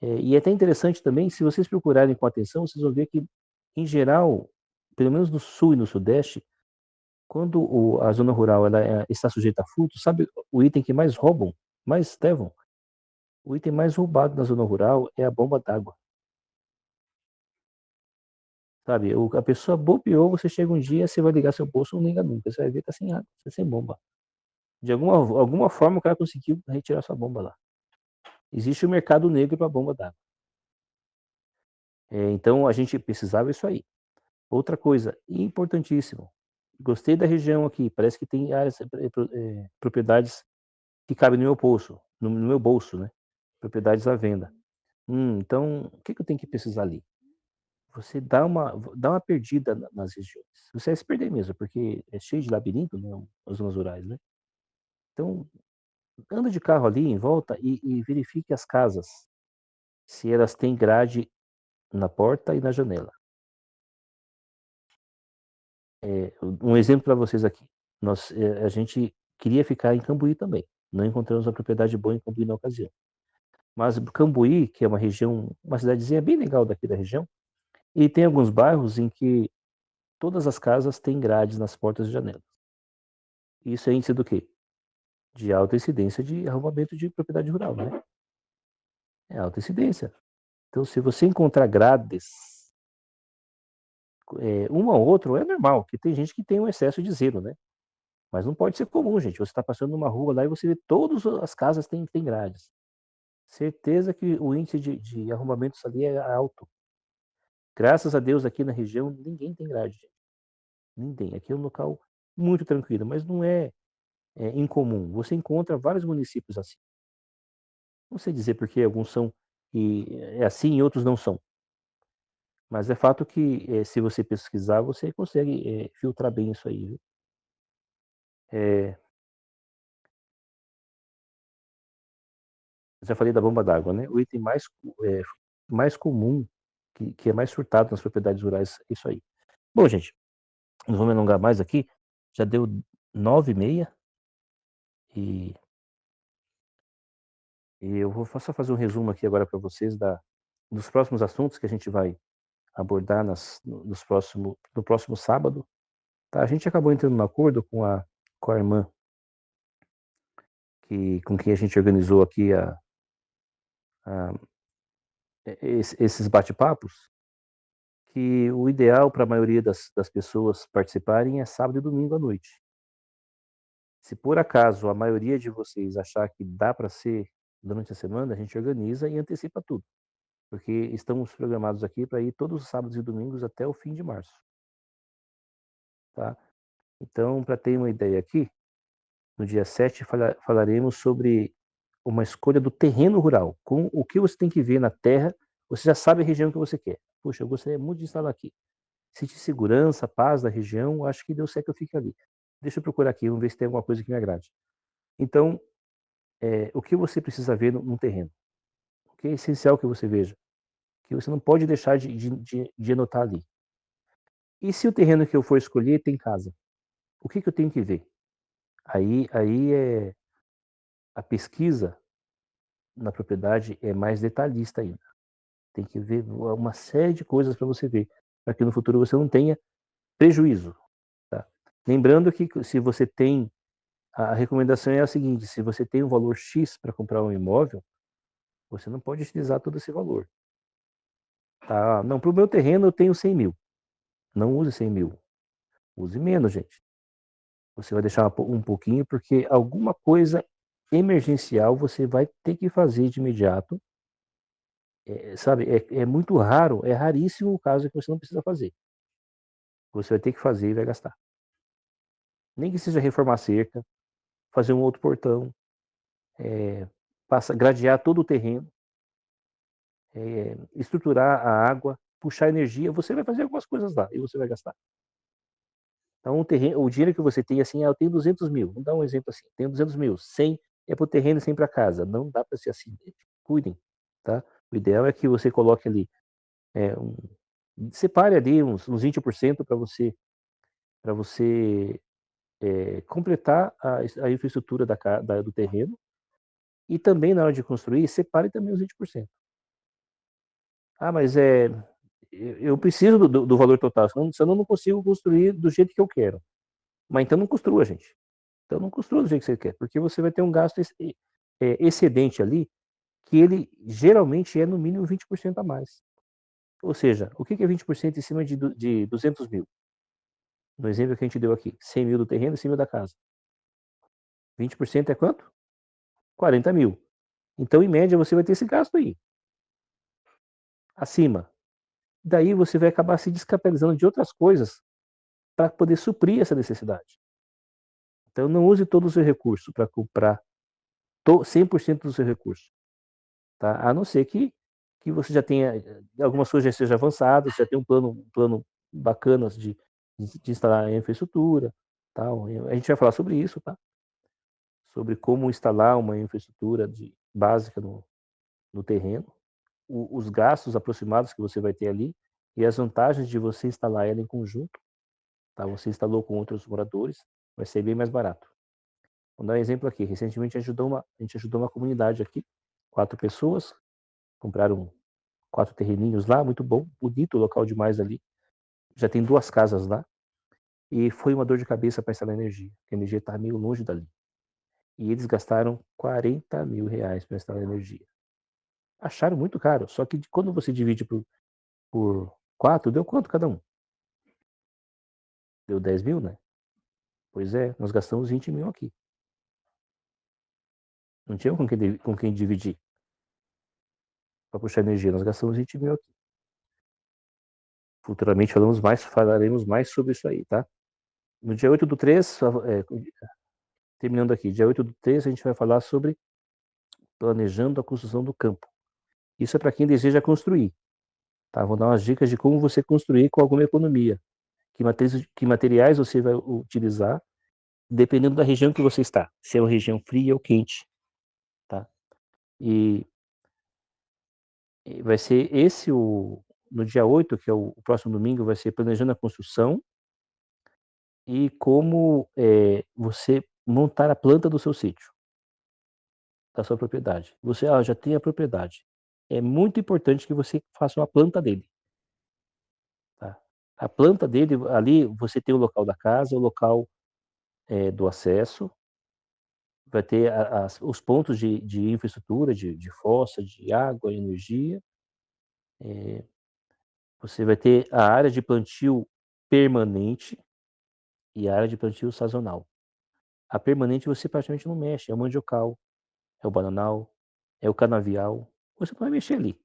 E é até interessante também, se vocês procurarem com atenção, vocês vão ver que, em geral, pelo menos no sul e no sudeste, quando a zona rural está sujeita a furto, sabe o item que mais roubam, mais levam? O item mais roubado na zona rural é a bomba d'água. Sabe, a pessoa bobeou, você chega um dia, você vai ligar seu bolso, não liga nunca, você vai ver que tá sem água, tá sem bomba. De alguma forma o cara conseguiu retirar sua bomba lá. Existe o mercado negro para bomba d'água. Então a gente precisava isso aí. Outra coisa importantíssimo, gostei da região aqui, parece que tem áreas, propriedades que cabem no meu bolso, né? Propriedades à venda. Então, o que eu tenho que precisar ali? Você dá uma perdida nas regiões. Você vai se perder mesmo, porque é cheio de labirinto, né, as zonas rurais, né? Então, anda de carro ali em volta e verifique as casas, se elas têm grade na porta e na janela. Um exemplo para vocês aqui. A gente queria ficar em Cambuí também. Não encontramos uma propriedade boa em Cambuí na ocasião. Mas Cambuí, que é uma região, uma cidadezinha bem legal daqui da região, e tem alguns bairros em que todas as casas têm grades nas portas e janelas. Isso é índice do quê? De alta incidência de arrombamento de propriedade rural, né? É alta incidência. Então, se você encontrar grades, uma ou outra, é normal, que tem gente que tem um excesso de zelo, né? Mas não pode ser comum, gente. Você está passando numa rua lá e você vê todas as casas têm grades. Certeza que o índice de arrombamentos ali é alto. Graças a Deus aqui na região ninguém tem grade, gente. Ninguém. Aqui é um local muito tranquilo, mas não é incomum. Você encontra vários municípios assim. Não sei dizer porque alguns são e é assim e outros não são. Mas é fato que se você pesquisar, você consegue filtrar bem isso aí, viu? É, já falei da bomba d'água, né? O item mais comum, que é mais furtado nas propriedades rurais, é isso aí. Bom, gente, não vou me alongar mais aqui. Já deu 9h30 e, e eu vou só fazer um resumo aqui agora para vocês dos próximos assuntos que a gente vai abordar no próximo sábado. Tá? A gente acabou entrando num acordo com a irmã com quem a gente organizou aqui a, esses bate-papos, que o ideal para a maioria das pessoas participarem é sábado e domingo à noite. Se por acaso a maioria de vocês achar que dá para ser durante a semana, a gente organiza e antecipa tudo, porque estamos programados aqui para ir todos os sábados e domingos até o fim de março, tá? Então, para ter uma ideia aqui, no dia 7 falaremos sobre uma escolha do terreno rural, com o que você tem que ver na terra, você já sabe a região que você quer. Puxa, eu gostaria muito de instalar aqui. Sentir segurança, paz da região, acho que deu certo eu fico ali. Deixa eu procurar aqui, vamos ver se tem alguma coisa que me agrade. Então, o que você precisa ver num terreno? O que é essencial que você veja? Que você não pode deixar de anotar ali. E se o terreno que eu for escolher tem casa? O que eu tenho que ver? Aí a pesquisa na propriedade é mais detalhista ainda. Tem que ver uma série de coisas para você ver, para que no futuro você não tenha prejuízo. Tá? Lembrando que se você tem, a recomendação é a seguinte, se você tem um valor X para comprar um imóvel, você não pode utilizar todo esse valor. Tá? Não, para o meu terreno eu tenho 100 mil. Não use 100 mil. Use menos, gente. Você vai deixar um pouquinho, porque alguma coisa emergencial você vai ter que fazer de imediato. Sabe, é muito raro, é raríssimo o caso que você não precisa fazer. Você vai ter que fazer e vai gastar. Nem que seja reformar a cerca, fazer um outro portão, gradear todo o terreno, estruturar a água, puxar energia, você vai fazer algumas coisas lá e você vai gastar. Então, o dinheiro que você tem, assim, eu tenho 200 mil, vamos dar um exemplo assim, tenho 200 mil, 100 é para o terreno e 100 para casa. Não dá para ser assim, gente. Cuidem, tá? O ideal é que você coloque ali, separe ali uns 20% para você completar a infraestrutura do terreno, e também na hora de construir, separe também os 20%. Ah, mas eu preciso do valor total, senão eu não consigo construir do jeito que eu quero. Mas então não construa, gente. Então não construa do jeito que você quer, porque você vai ter um gasto excedente ali, que ele geralmente é no mínimo 20% a mais. Ou seja, o que é 20% em cima de 200 mil? No exemplo que a gente deu aqui, 100 mil do terreno e 100 mil da casa. 20% é quanto? 40 mil. Então, em média, você vai ter esse gasto aí, acima. Daí você vai acabar se descapitalizando de outras coisas para poder suprir essa necessidade. Então, não use todo o seu recurso para comprar 100% do seu recurso. Tá? A não ser que você já tenha, algumas coisas já estejam avançadas, já tem um plano bacana de instalar a infraestrutura. Tal. A gente vai falar sobre isso, tá? Sobre como instalar uma infraestrutura básica no terreno, os gastos aproximados que você vai ter ali e as vantagens de você instalar ela em conjunto. Tá? Você instalou com outros moradores, vai ser bem mais barato. Vou dar um exemplo aqui. Recentemente a gente ajudou uma comunidade aqui, 4 pessoas, compraram 4 terreninhos lá, muito bom, bonito, local demais ali. Já tem 2 casas lá. E foi uma dor de cabeça para instalar energia, porque a energia está meio longe dali. E eles gastaram 40 mil reais para instalar energia. Acharam muito caro, só que quando você divide por 4, deu quanto cada um? Deu 10 mil, né? Pois é, nós gastamos 20 mil aqui. Não tinha com quem dividir para puxar energia, nós gastamos 20 mil aqui. Futuramente falaremos mais sobre isso aí, tá? No dia 8 do 3, terminando aqui, dia 8 do 3, a gente vai falar sobre planejando a construção do campo. Isso é para quem deseja construir, tá? Vou dar umas dicas de como você construir com alguma economia. Que materiais você vai utilizar, dependendo da região que você está. Se é uma região fria ou quente, tá? E vai ser no dia 8, que é o próximo domingo, vai ser planejando a construção e como você montar a planta do seu sítio, da sua propriedade. Você já tem a propriedade. É muito importante que você faça uma planta dele. Tá? A planta dele, ali você tem o local da casa, o local do acesso, vai ter os pontos de infraestrutura, de fossa, de água, energia. Você vai ter a área de plantio permanente e a área de plantio sazonal. A permanente você praticamente não mexe, é o mandiocal, é o bananal, é o canavial. Você não vai mexer ali.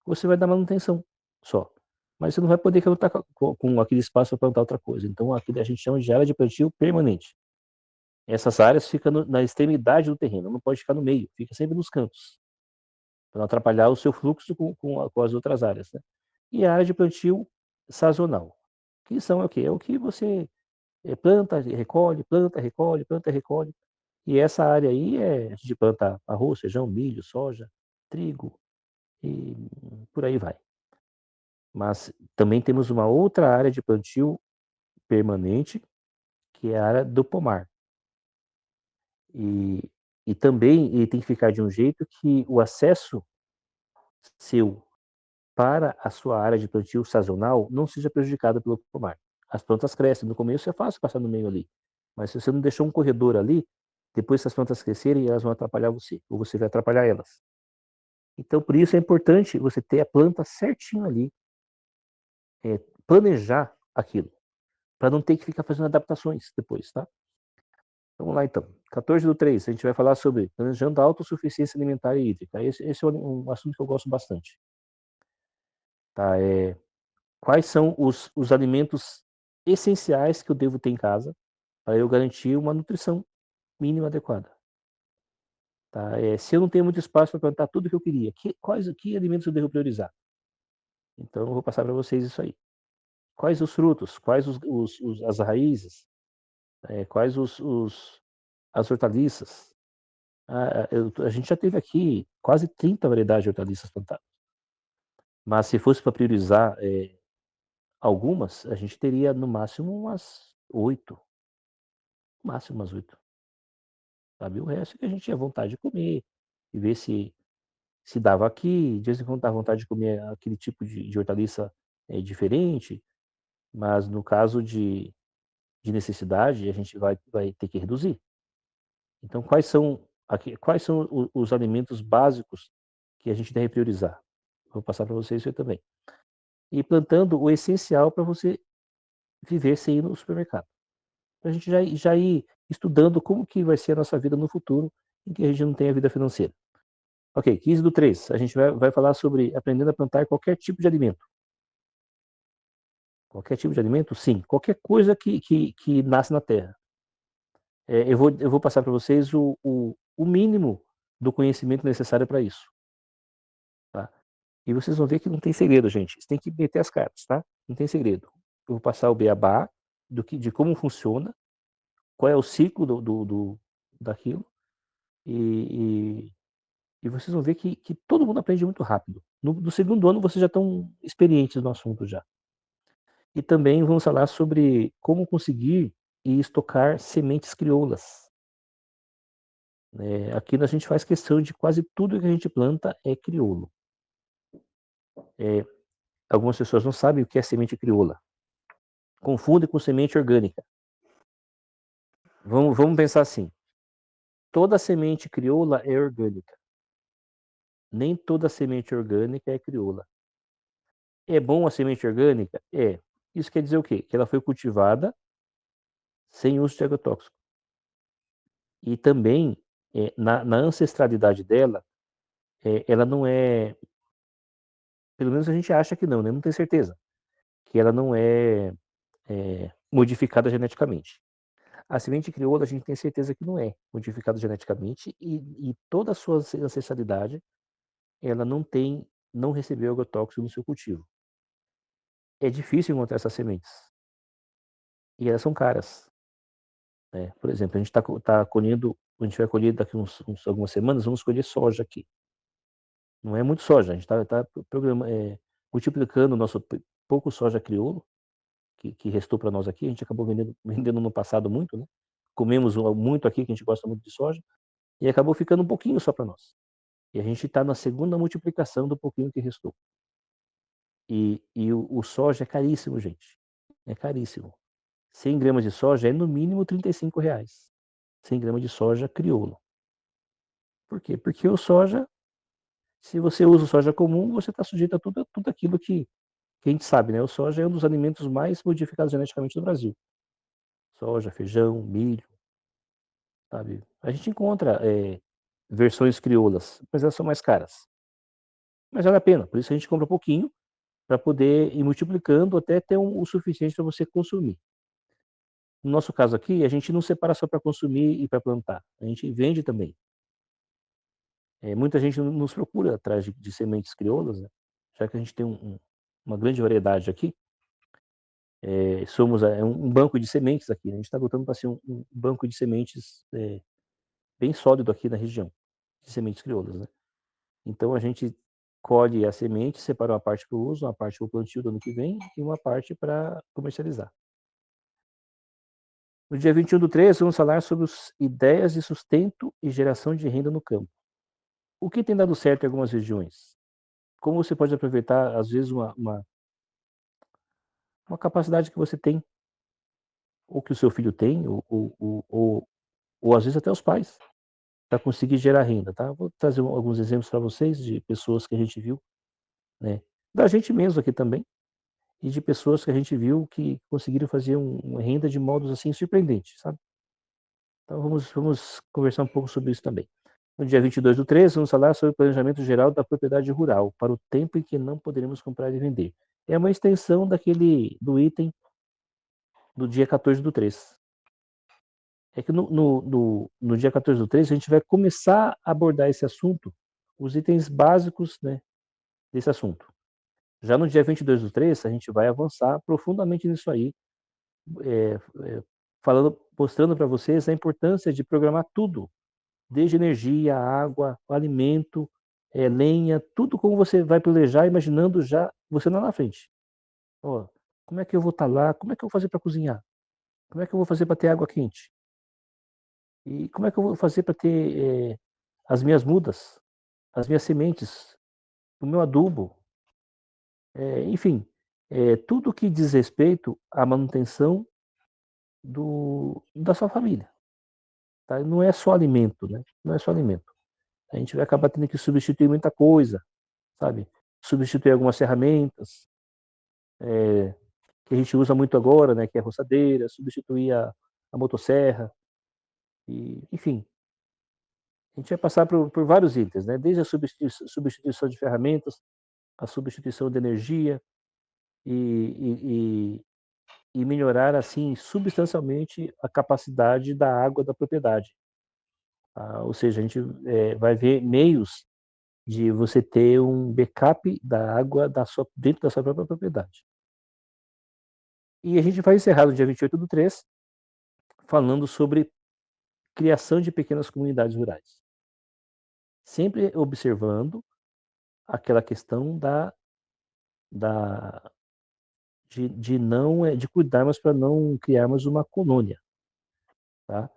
Você vai dar manutenção só. Mas você não vai poder plantar com aquele espaço para plantar outra coisa. Então, aqui a gente chama de área de plantio permanente. Essas áreas ficam na extremidade do terreno, não pode ficar no meio, fica sempre nos cantos, para não atrapalhar o seu fluxo com as outras áreas. Né? E a área de plantio sazonal, que são o quê? É o que você planta, recolhe, planta, recolhe, planta, recolhe. E essa área aí a gente planta arroz, feijão, milho, soja, trigo e por aí vai. Mas também temos uma outra área de plantio permanente, que é a área do pomar. E, e também ele tem que ficar de um jeito que o acesso seu para a sua área de plantio sazonal não seja prejudicado pelo pomar. As plantas crescem, no começo é fácil passar no meio ali, mas se você não deixou um corredor ali, depois que as plantas crescerem, elas vão atrapalhar você, ou você vai atrapalhar elas. Então, por isso é importante você ter a planta certinho ali, planejar aquilo, para não ter que ficar fazendo adaptações depois, tá? Vamos lá então. 14/3, a gente vai falar sobre planejando a autossuficiência alimentar e hídrica. Esse é um assunto que eu gosto bastante. Tá? Quais são os alimentos essenciais que eu devo ter em casa para eu garantir uma nutrição mínima adequada? Tá? Se eu não tenho muito espaço para plantar tudo que eu queria, que alimentos eu devo priorizar? Então, eu vou passar para vocês isso aí. Quais os frutos? Quais as raízes? Quais as hortaliças? A gente já teve aqui quase 30 variedades de hortaliças plantadas. Mas se fosse para priorizar algumas, a gente teria no máximo umas 8. No máximo umas 8. Sabe? O resto que a gente tinha vontade de comer, e ver se dava aqui, de vez em quando dá vontade de comer aquele tipo de hortaliça diferente, mas no caso de necessidade, a gente vai ter que reduzir. Então, quais são os alimentos básicos que a gente deve priorizar? Vou passar para vocês isso aí também. E plantando o essencial para você viver sem ir no supermercado. Para a gente já ir estudando como que vai ser a nossa vida no futuro, em que a gente não tem a vida financeira. Ok, 15/3, a gente vai falar sobre aprendendo a plantar qualquer tipo de alimento. Qualquer tipo de alimento? Sim. Qualquer coisa que nasce na terra. Eu vou passar para vocês o mínimo do conhecimento necessário para isso. Tá? E vocês vão ver que não tem segredo, gente. Você tem que meter as cartas, tá? Não tem segredo. Eu vou passar o beabá de como funciona, qual é o ciclo daquilo, e, e vocês vão ver que todo mundo aprende muito rápido. No segundo ano, vocês já estão experientes no assunto já. E também vamos falar sobre como conseguir e estocar sementes crioulas. Aqui a gente faz questão de quase tudo que a gente planta é crioulo. Algumas pessoas não sabem o que é semente crioula. Confundem com semente orgânica. Vamos pensar assim. Toda semente crioula é orgânica. Nem toda semente orgânica é crioula. É bom a semente orgânica? É. Isso quer dizer o quê? Que ela foi cultivada sem uso de agrotóxico. E também, na ancestralidade dela, ela não é, pelo menos a gente acha que não, né? Não tem certeza, que ela não é modificada geneticamente. A semente crioula a gente tem certeza que não é modificada geneticamente e toda a sua ancestralidade, ela não recebeu agrotóxico no seu cultivo. É difícil encontrar essas sementes e elas são caras. Né? Por exemplo, a gente tá colhendo, a gente vai colher daqui algumas semanas, vamos colher soja aqui. Não é muito soja, a gente está multiplicando o nosso pouco soja crioulo, que restou para nós aqui, a gente acabou vendendo no passado muito, né? Comemos muito aqui, que a gente gosta muito de soja, e acabou ficando um pouquinho só para nós. E a gente está na segunda multiplicação do pouquinho que restou. E o soja é caríssimo, gente. É caríssimo. 100 gramas de soja é no mínimo R$ 35. 100 gramas de soja crioulo. Por quê? Porque o soja, se você usa o soja comum, você está sujeito a tudo aquilo que a gente sabe, né? O soja é um dos alimentos mais modificados geneticamente no Brasil. Soja, feijão, milho, sabe? A gente encontra versões crioulas, mas elas são mais caras. Mas vale a pena, por isso a gente compra um pouquinho para poder ir multiplicando até ter o suficiente para você consumir. No nosso caso aqui, a gente não separa só para consumir e para plantar, a gente vende também. Muita gente nos procura atrás de sementes crioulas, né? Já que a gente tem uma grande variedade aqui. Somos um banco de sementes aqui, né? A gente está lutando para ser um banco de sementes bem sólido aqui na região, de sementes crioulas, né? Então a gente colhe a semente, separa uma parte para o uso, uma parte para o plantio do ano que vem e uma parte para comercializar. No dia 21/3, vamos falar sobre ideias de sustento e geração de renda no campo. O que tem dado certo em algumas regiões? Como você pode aproveitar, às vezes, uma capacidade que você tem, ou que o seu filho tem, ou às vezes até os pais, para conseguir gerar renda, tá? Vou trazer alguns exemplos para vocês de pessoas que a gente viu, né? Da gente mesmo aqui também, e de pessoas que a gente viu que conseguiram fazer uma renda de modos assim surpreendentes, sabe? Então vamos conversar um pouco sobre isso também. No dia 22/3, vamos falar sobre o planejamento geral da propriedade rural, para o tempo em que não poderemos comprar e vender. É uma extensão do item do dia 14/3. É que no dia 14/3 a gente vai começar a abordar esse assunto, os itens básicos, né, desse assunto. Já no dia 22/3 a gente vai avançar profundamente nisso aí, eh mostrando para vocês a importância de programar tudo, desde energia, água, alimento, lenha, tudo como você vai planejar, imaginando já você lá na frente. Ó, como é que eu vou estar lá? Como é que eu vou fazer para cozinhar? Como é que eu vou fazer para ter água quente? E como é que eu vou fazer para ter, as minhas mudas, as minhas sementes, o meu adubo? Enfim, tudo que diz respeito à manutenção da sua família, tá? Não é só alimento, né, não é só alimento. A gente vai acabar tendo que substituir muita coisa, sabe? Substituir algumas ferramentas, que a gente usa muito agora, né, que é a roçadeira, substituir a motosserra e, enfim, a gente vai passar por vários itens, né, desde a substituição de ferramentas, a substituição de energia e e melhorar, assim, substancialmente a capacidade da água da propriedade. Ou seja, a gente, vai ver meios de você ter um backup da água dentro da sua própria propriedade. E a gente vai encerrar no dia 28/3 falando sobre criação de pequenas comunidades rurais. Sempre observando aquela questão da de não, de cuidarmos para não criarmos uma colônia, tá.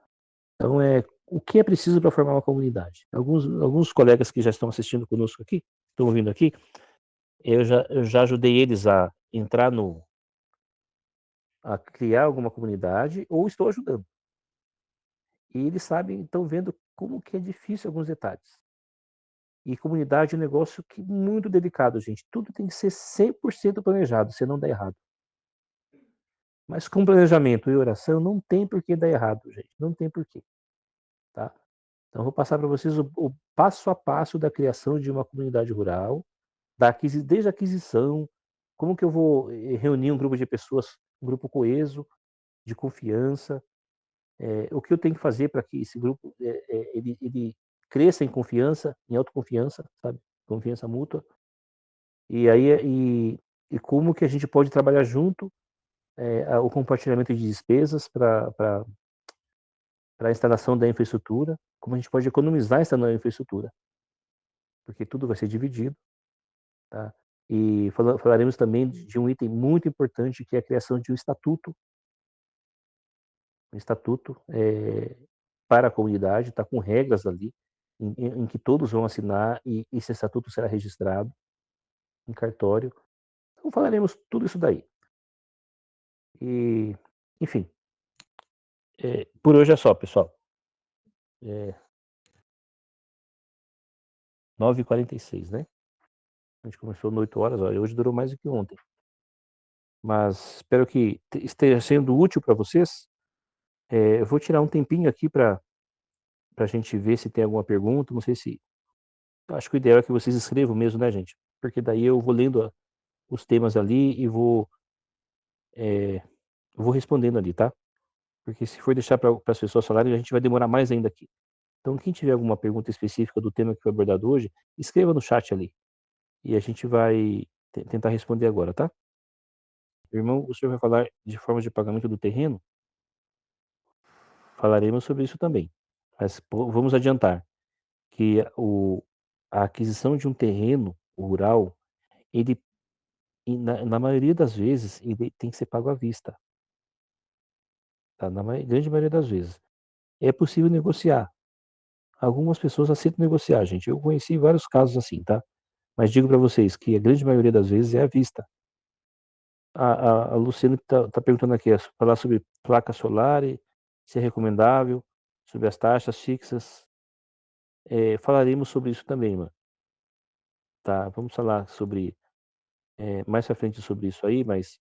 Então, o que é preciso para formar uma comunidade? Alguns colegas que já estão assistindo conosco aqui, estão ouvindo aqui, eu já ajudei eles a entrar a criar alguma comunidade ou estou ajudando. E eles sabem, estão vendo como que é difícil alguns detalhes. E comunidade é um negócio que muito delicado, gente. Tudo tem que ser 100% planejado, senão dá errado. Mas com planejamento e oração não tem por que dar errado, gente. Não tem por quê, tá? Então eu vou passar para vocês o passo a passo da criação de uma comunidade rural, desde a aquisição, como que eu vou reunir um grupo de pessoas, um grupo coeso, de confiança, o que eu tenho que fazer para que esse grupo ele cresça em confiança, em autoconfiança, sabe? Confiança mútua. E aí e como que a gente pode trabalhar junto, o compartilhamento de despesas para a instalação da infraestrutura, como a gente pode economizar instalando a infraestrutura, porque tudo vai ser dividido, tá? E falaremos também de um item muito importante que é a criação de um estatuto para a comunidade, tá com regras ali em que todos vão assinar e esse estatuto será registrado em cartório. Então falaremos tudo isso daí. E, enfim, por hoje é só, pessoal. É 9h46, né? A gente começou às 8 horas, olha, hoje durou mais do que ontem. Mas espero que esteja sendo útil para vocês. Eu vou tirar um tempinho aqui para a gente ver se tem alguma pergunta. Não sei se. Acho que o ideal é que vocês escrevam mesmo, né, gente? Porque daí eu vou lendo os temas ali e vou respondendo ali, tá? Porque se for deixar para as pessoas falarem, a gente vai demorar mais ainda aqui. Então, quem tiver alguma pergunta específica do tema que foi abordado hoje, escreva no chat ali. E a gente vai tentar responder agora, tá? Irmão, o senhor vai falar de formas de pagamento do terreno? Falaremos sobre isso também. Mas vamos adiantar que a aquisição de um terreno rural, ele, na maioria das vezes, ele tem que ser pago à vista, tá? Na grande maioria das vezes. É possível negociar. Algumas pessoas aceitam negociar, gente. Eu conheci vários casos assim, tá? Mas digo para vocês que a grande maioria das vezes é à vista. A Luciana está perguntando aqui, falar sobre placa solar, se é recomendável, sobre as taxas fixas. Falaremos sobre isso também, mano. Tá? Vamos falar sobre mais para frente sobre isso aí, mas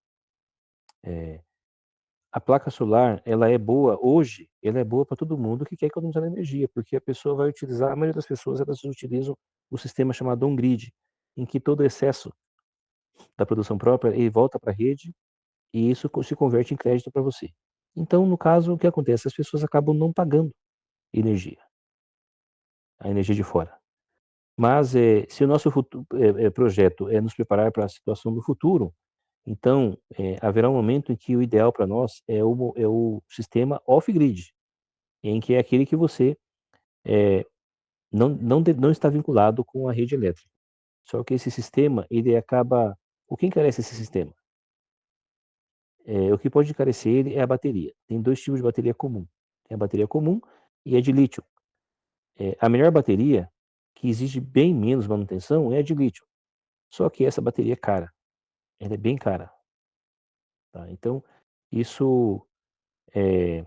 a placa solar, ela é boa hoje, ela é boa para todo mundo que quer economizar energia, porque a pessoa vai utilizar, a maioria das pessoas, elas utilizam o sistema chamado on-grid, em que todo excesso da produção própria, ele volta para a rede e isso se converte em crédito para você. Então, no caso, o que acontece? As pessoas acabam não pagando energia, a energia de fora. Mas se o nosso projeto é nos preparar para a situação do futuro, então haverá um momento em que o ideal para nós é o sistema off-grid, em que é aquele que você não está vinculado com a rede elétrica. Só que esse sistema, ele acaba... O que encarece esse sistema? O que pode encarecer ele é a bateria. Tem dois tipos de bateria comum. Tem a bateria comum e a de lítio. A melhor bateria, que exige bem menos manutenção, é a de lítio. Só que essa bateria é cara. Ela é bem cara. Tá? Então, isso é,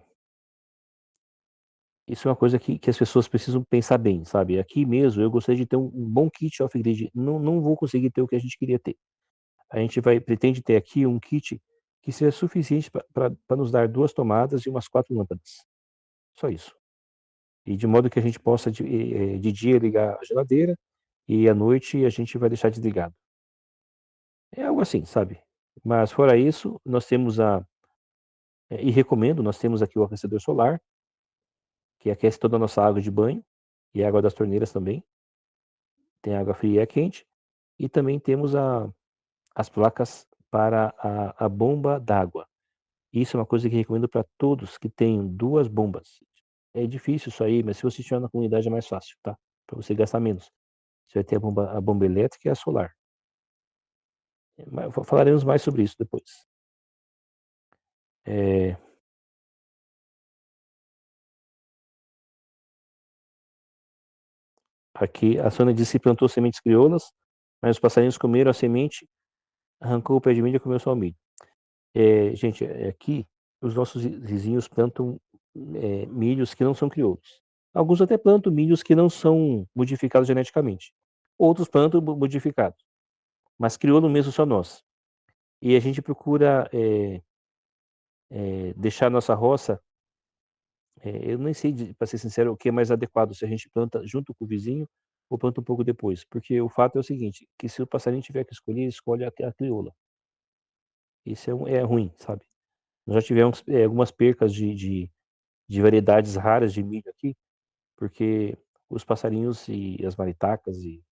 isso é uma coisa que as pessoas precisam pensar bem, sabe? Aqui mesmo, eu gostaria de ter um bom kit off-grid. Não vou conseguir ter o que a gente queria ter. A gente pretende ter aqui um kit que seja suficiente para nos dar 2 tomadas e umas 4 lâmpadas. Só isso. E de modo que a gente possa de dia ligar a geladeira e à noite a gente vai deixar desligado. É algo assim, sabe? Mas fora isso, nós temos e recomendo, nós temos aqui o aquecedor solar, que aquece toda a nossa água de banho e a água das torneiras também. Tem água fria e quente. E também temos as placas para a bomba d'água. Isso é uma coisa que recomendo para todos que tenham 2 bombas. É difícil isso aí, mas se você estiver na comunidade é mais fácil, tá? Para você gastar menos. Você vai ter a bomba elétrica e a solar. Mas falaremos mais sobre isso depois. É, aqui a Sônia disse que plantou sementes crioulas, mas os passarinhos comeram a semente, arrancou o pé de milho e comeu só o milho. Gente, aqui os nossos vizinhos plantam milhos que não são crioulos. Alguns até plantam milhos que não são modificados geneticamente. Outros plantam modificados. Mas crioulo mesmo só nós. E a gente procura deixar a nossa roça, eu nem sei, para ser sincero, o que é mais adequado, se a gente planta junto com o vizinho ou planta um pouco depois. Porque o fato é o seguinte, que se o passarinho tiver que escolher, escolhe a crioula. Isso é ruim, sabe? Nós já tivemos algumas percas de variedades raras de milho aqui, porque os passarinhos e as maritacas, e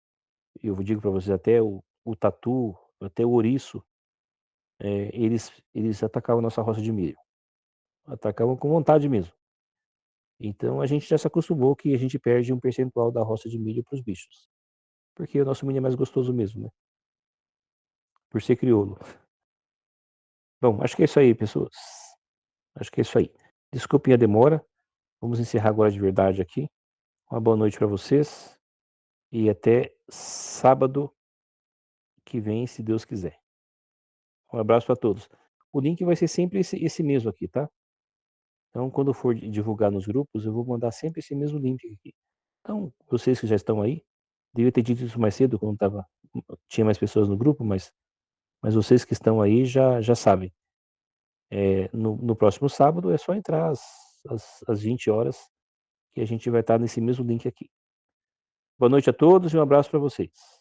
eu digo para vocês, até o tatu, até o ouriço, eles atacavam a nossa roça de milho. Atacavam com vontade mesmo. Então a gente já se acostumou que a gente perde um percentual da roça de milho para os bichos. Porque o nosso milho é mais gostoso mesmo, né? Por ser crioulo. Bom, acho que é isso aí, pessoas. Acho que é isso aí. Desculpem a demora. Vamos encerrar agora de verdade aqui. Uma boa noite para vocês e até sábado que vem, se Deus quiser. Um abraço para todos. O link vai ser sempre esse mesmo aqui, tá? Então, quando for divulgar nos grupos, eu vou mandar sempre esse mesmo link aqui. Então, vocês que já estão aí, devia ter dito isso mais cedo, quando tinha mais pessoas no grupo, mas vocês que estão aí já sabem. No próximo sábado é só entrar às 20 horas que a gente vai estar nesse mesmo link aqui. Boa noite a todos e um abraço para vocês.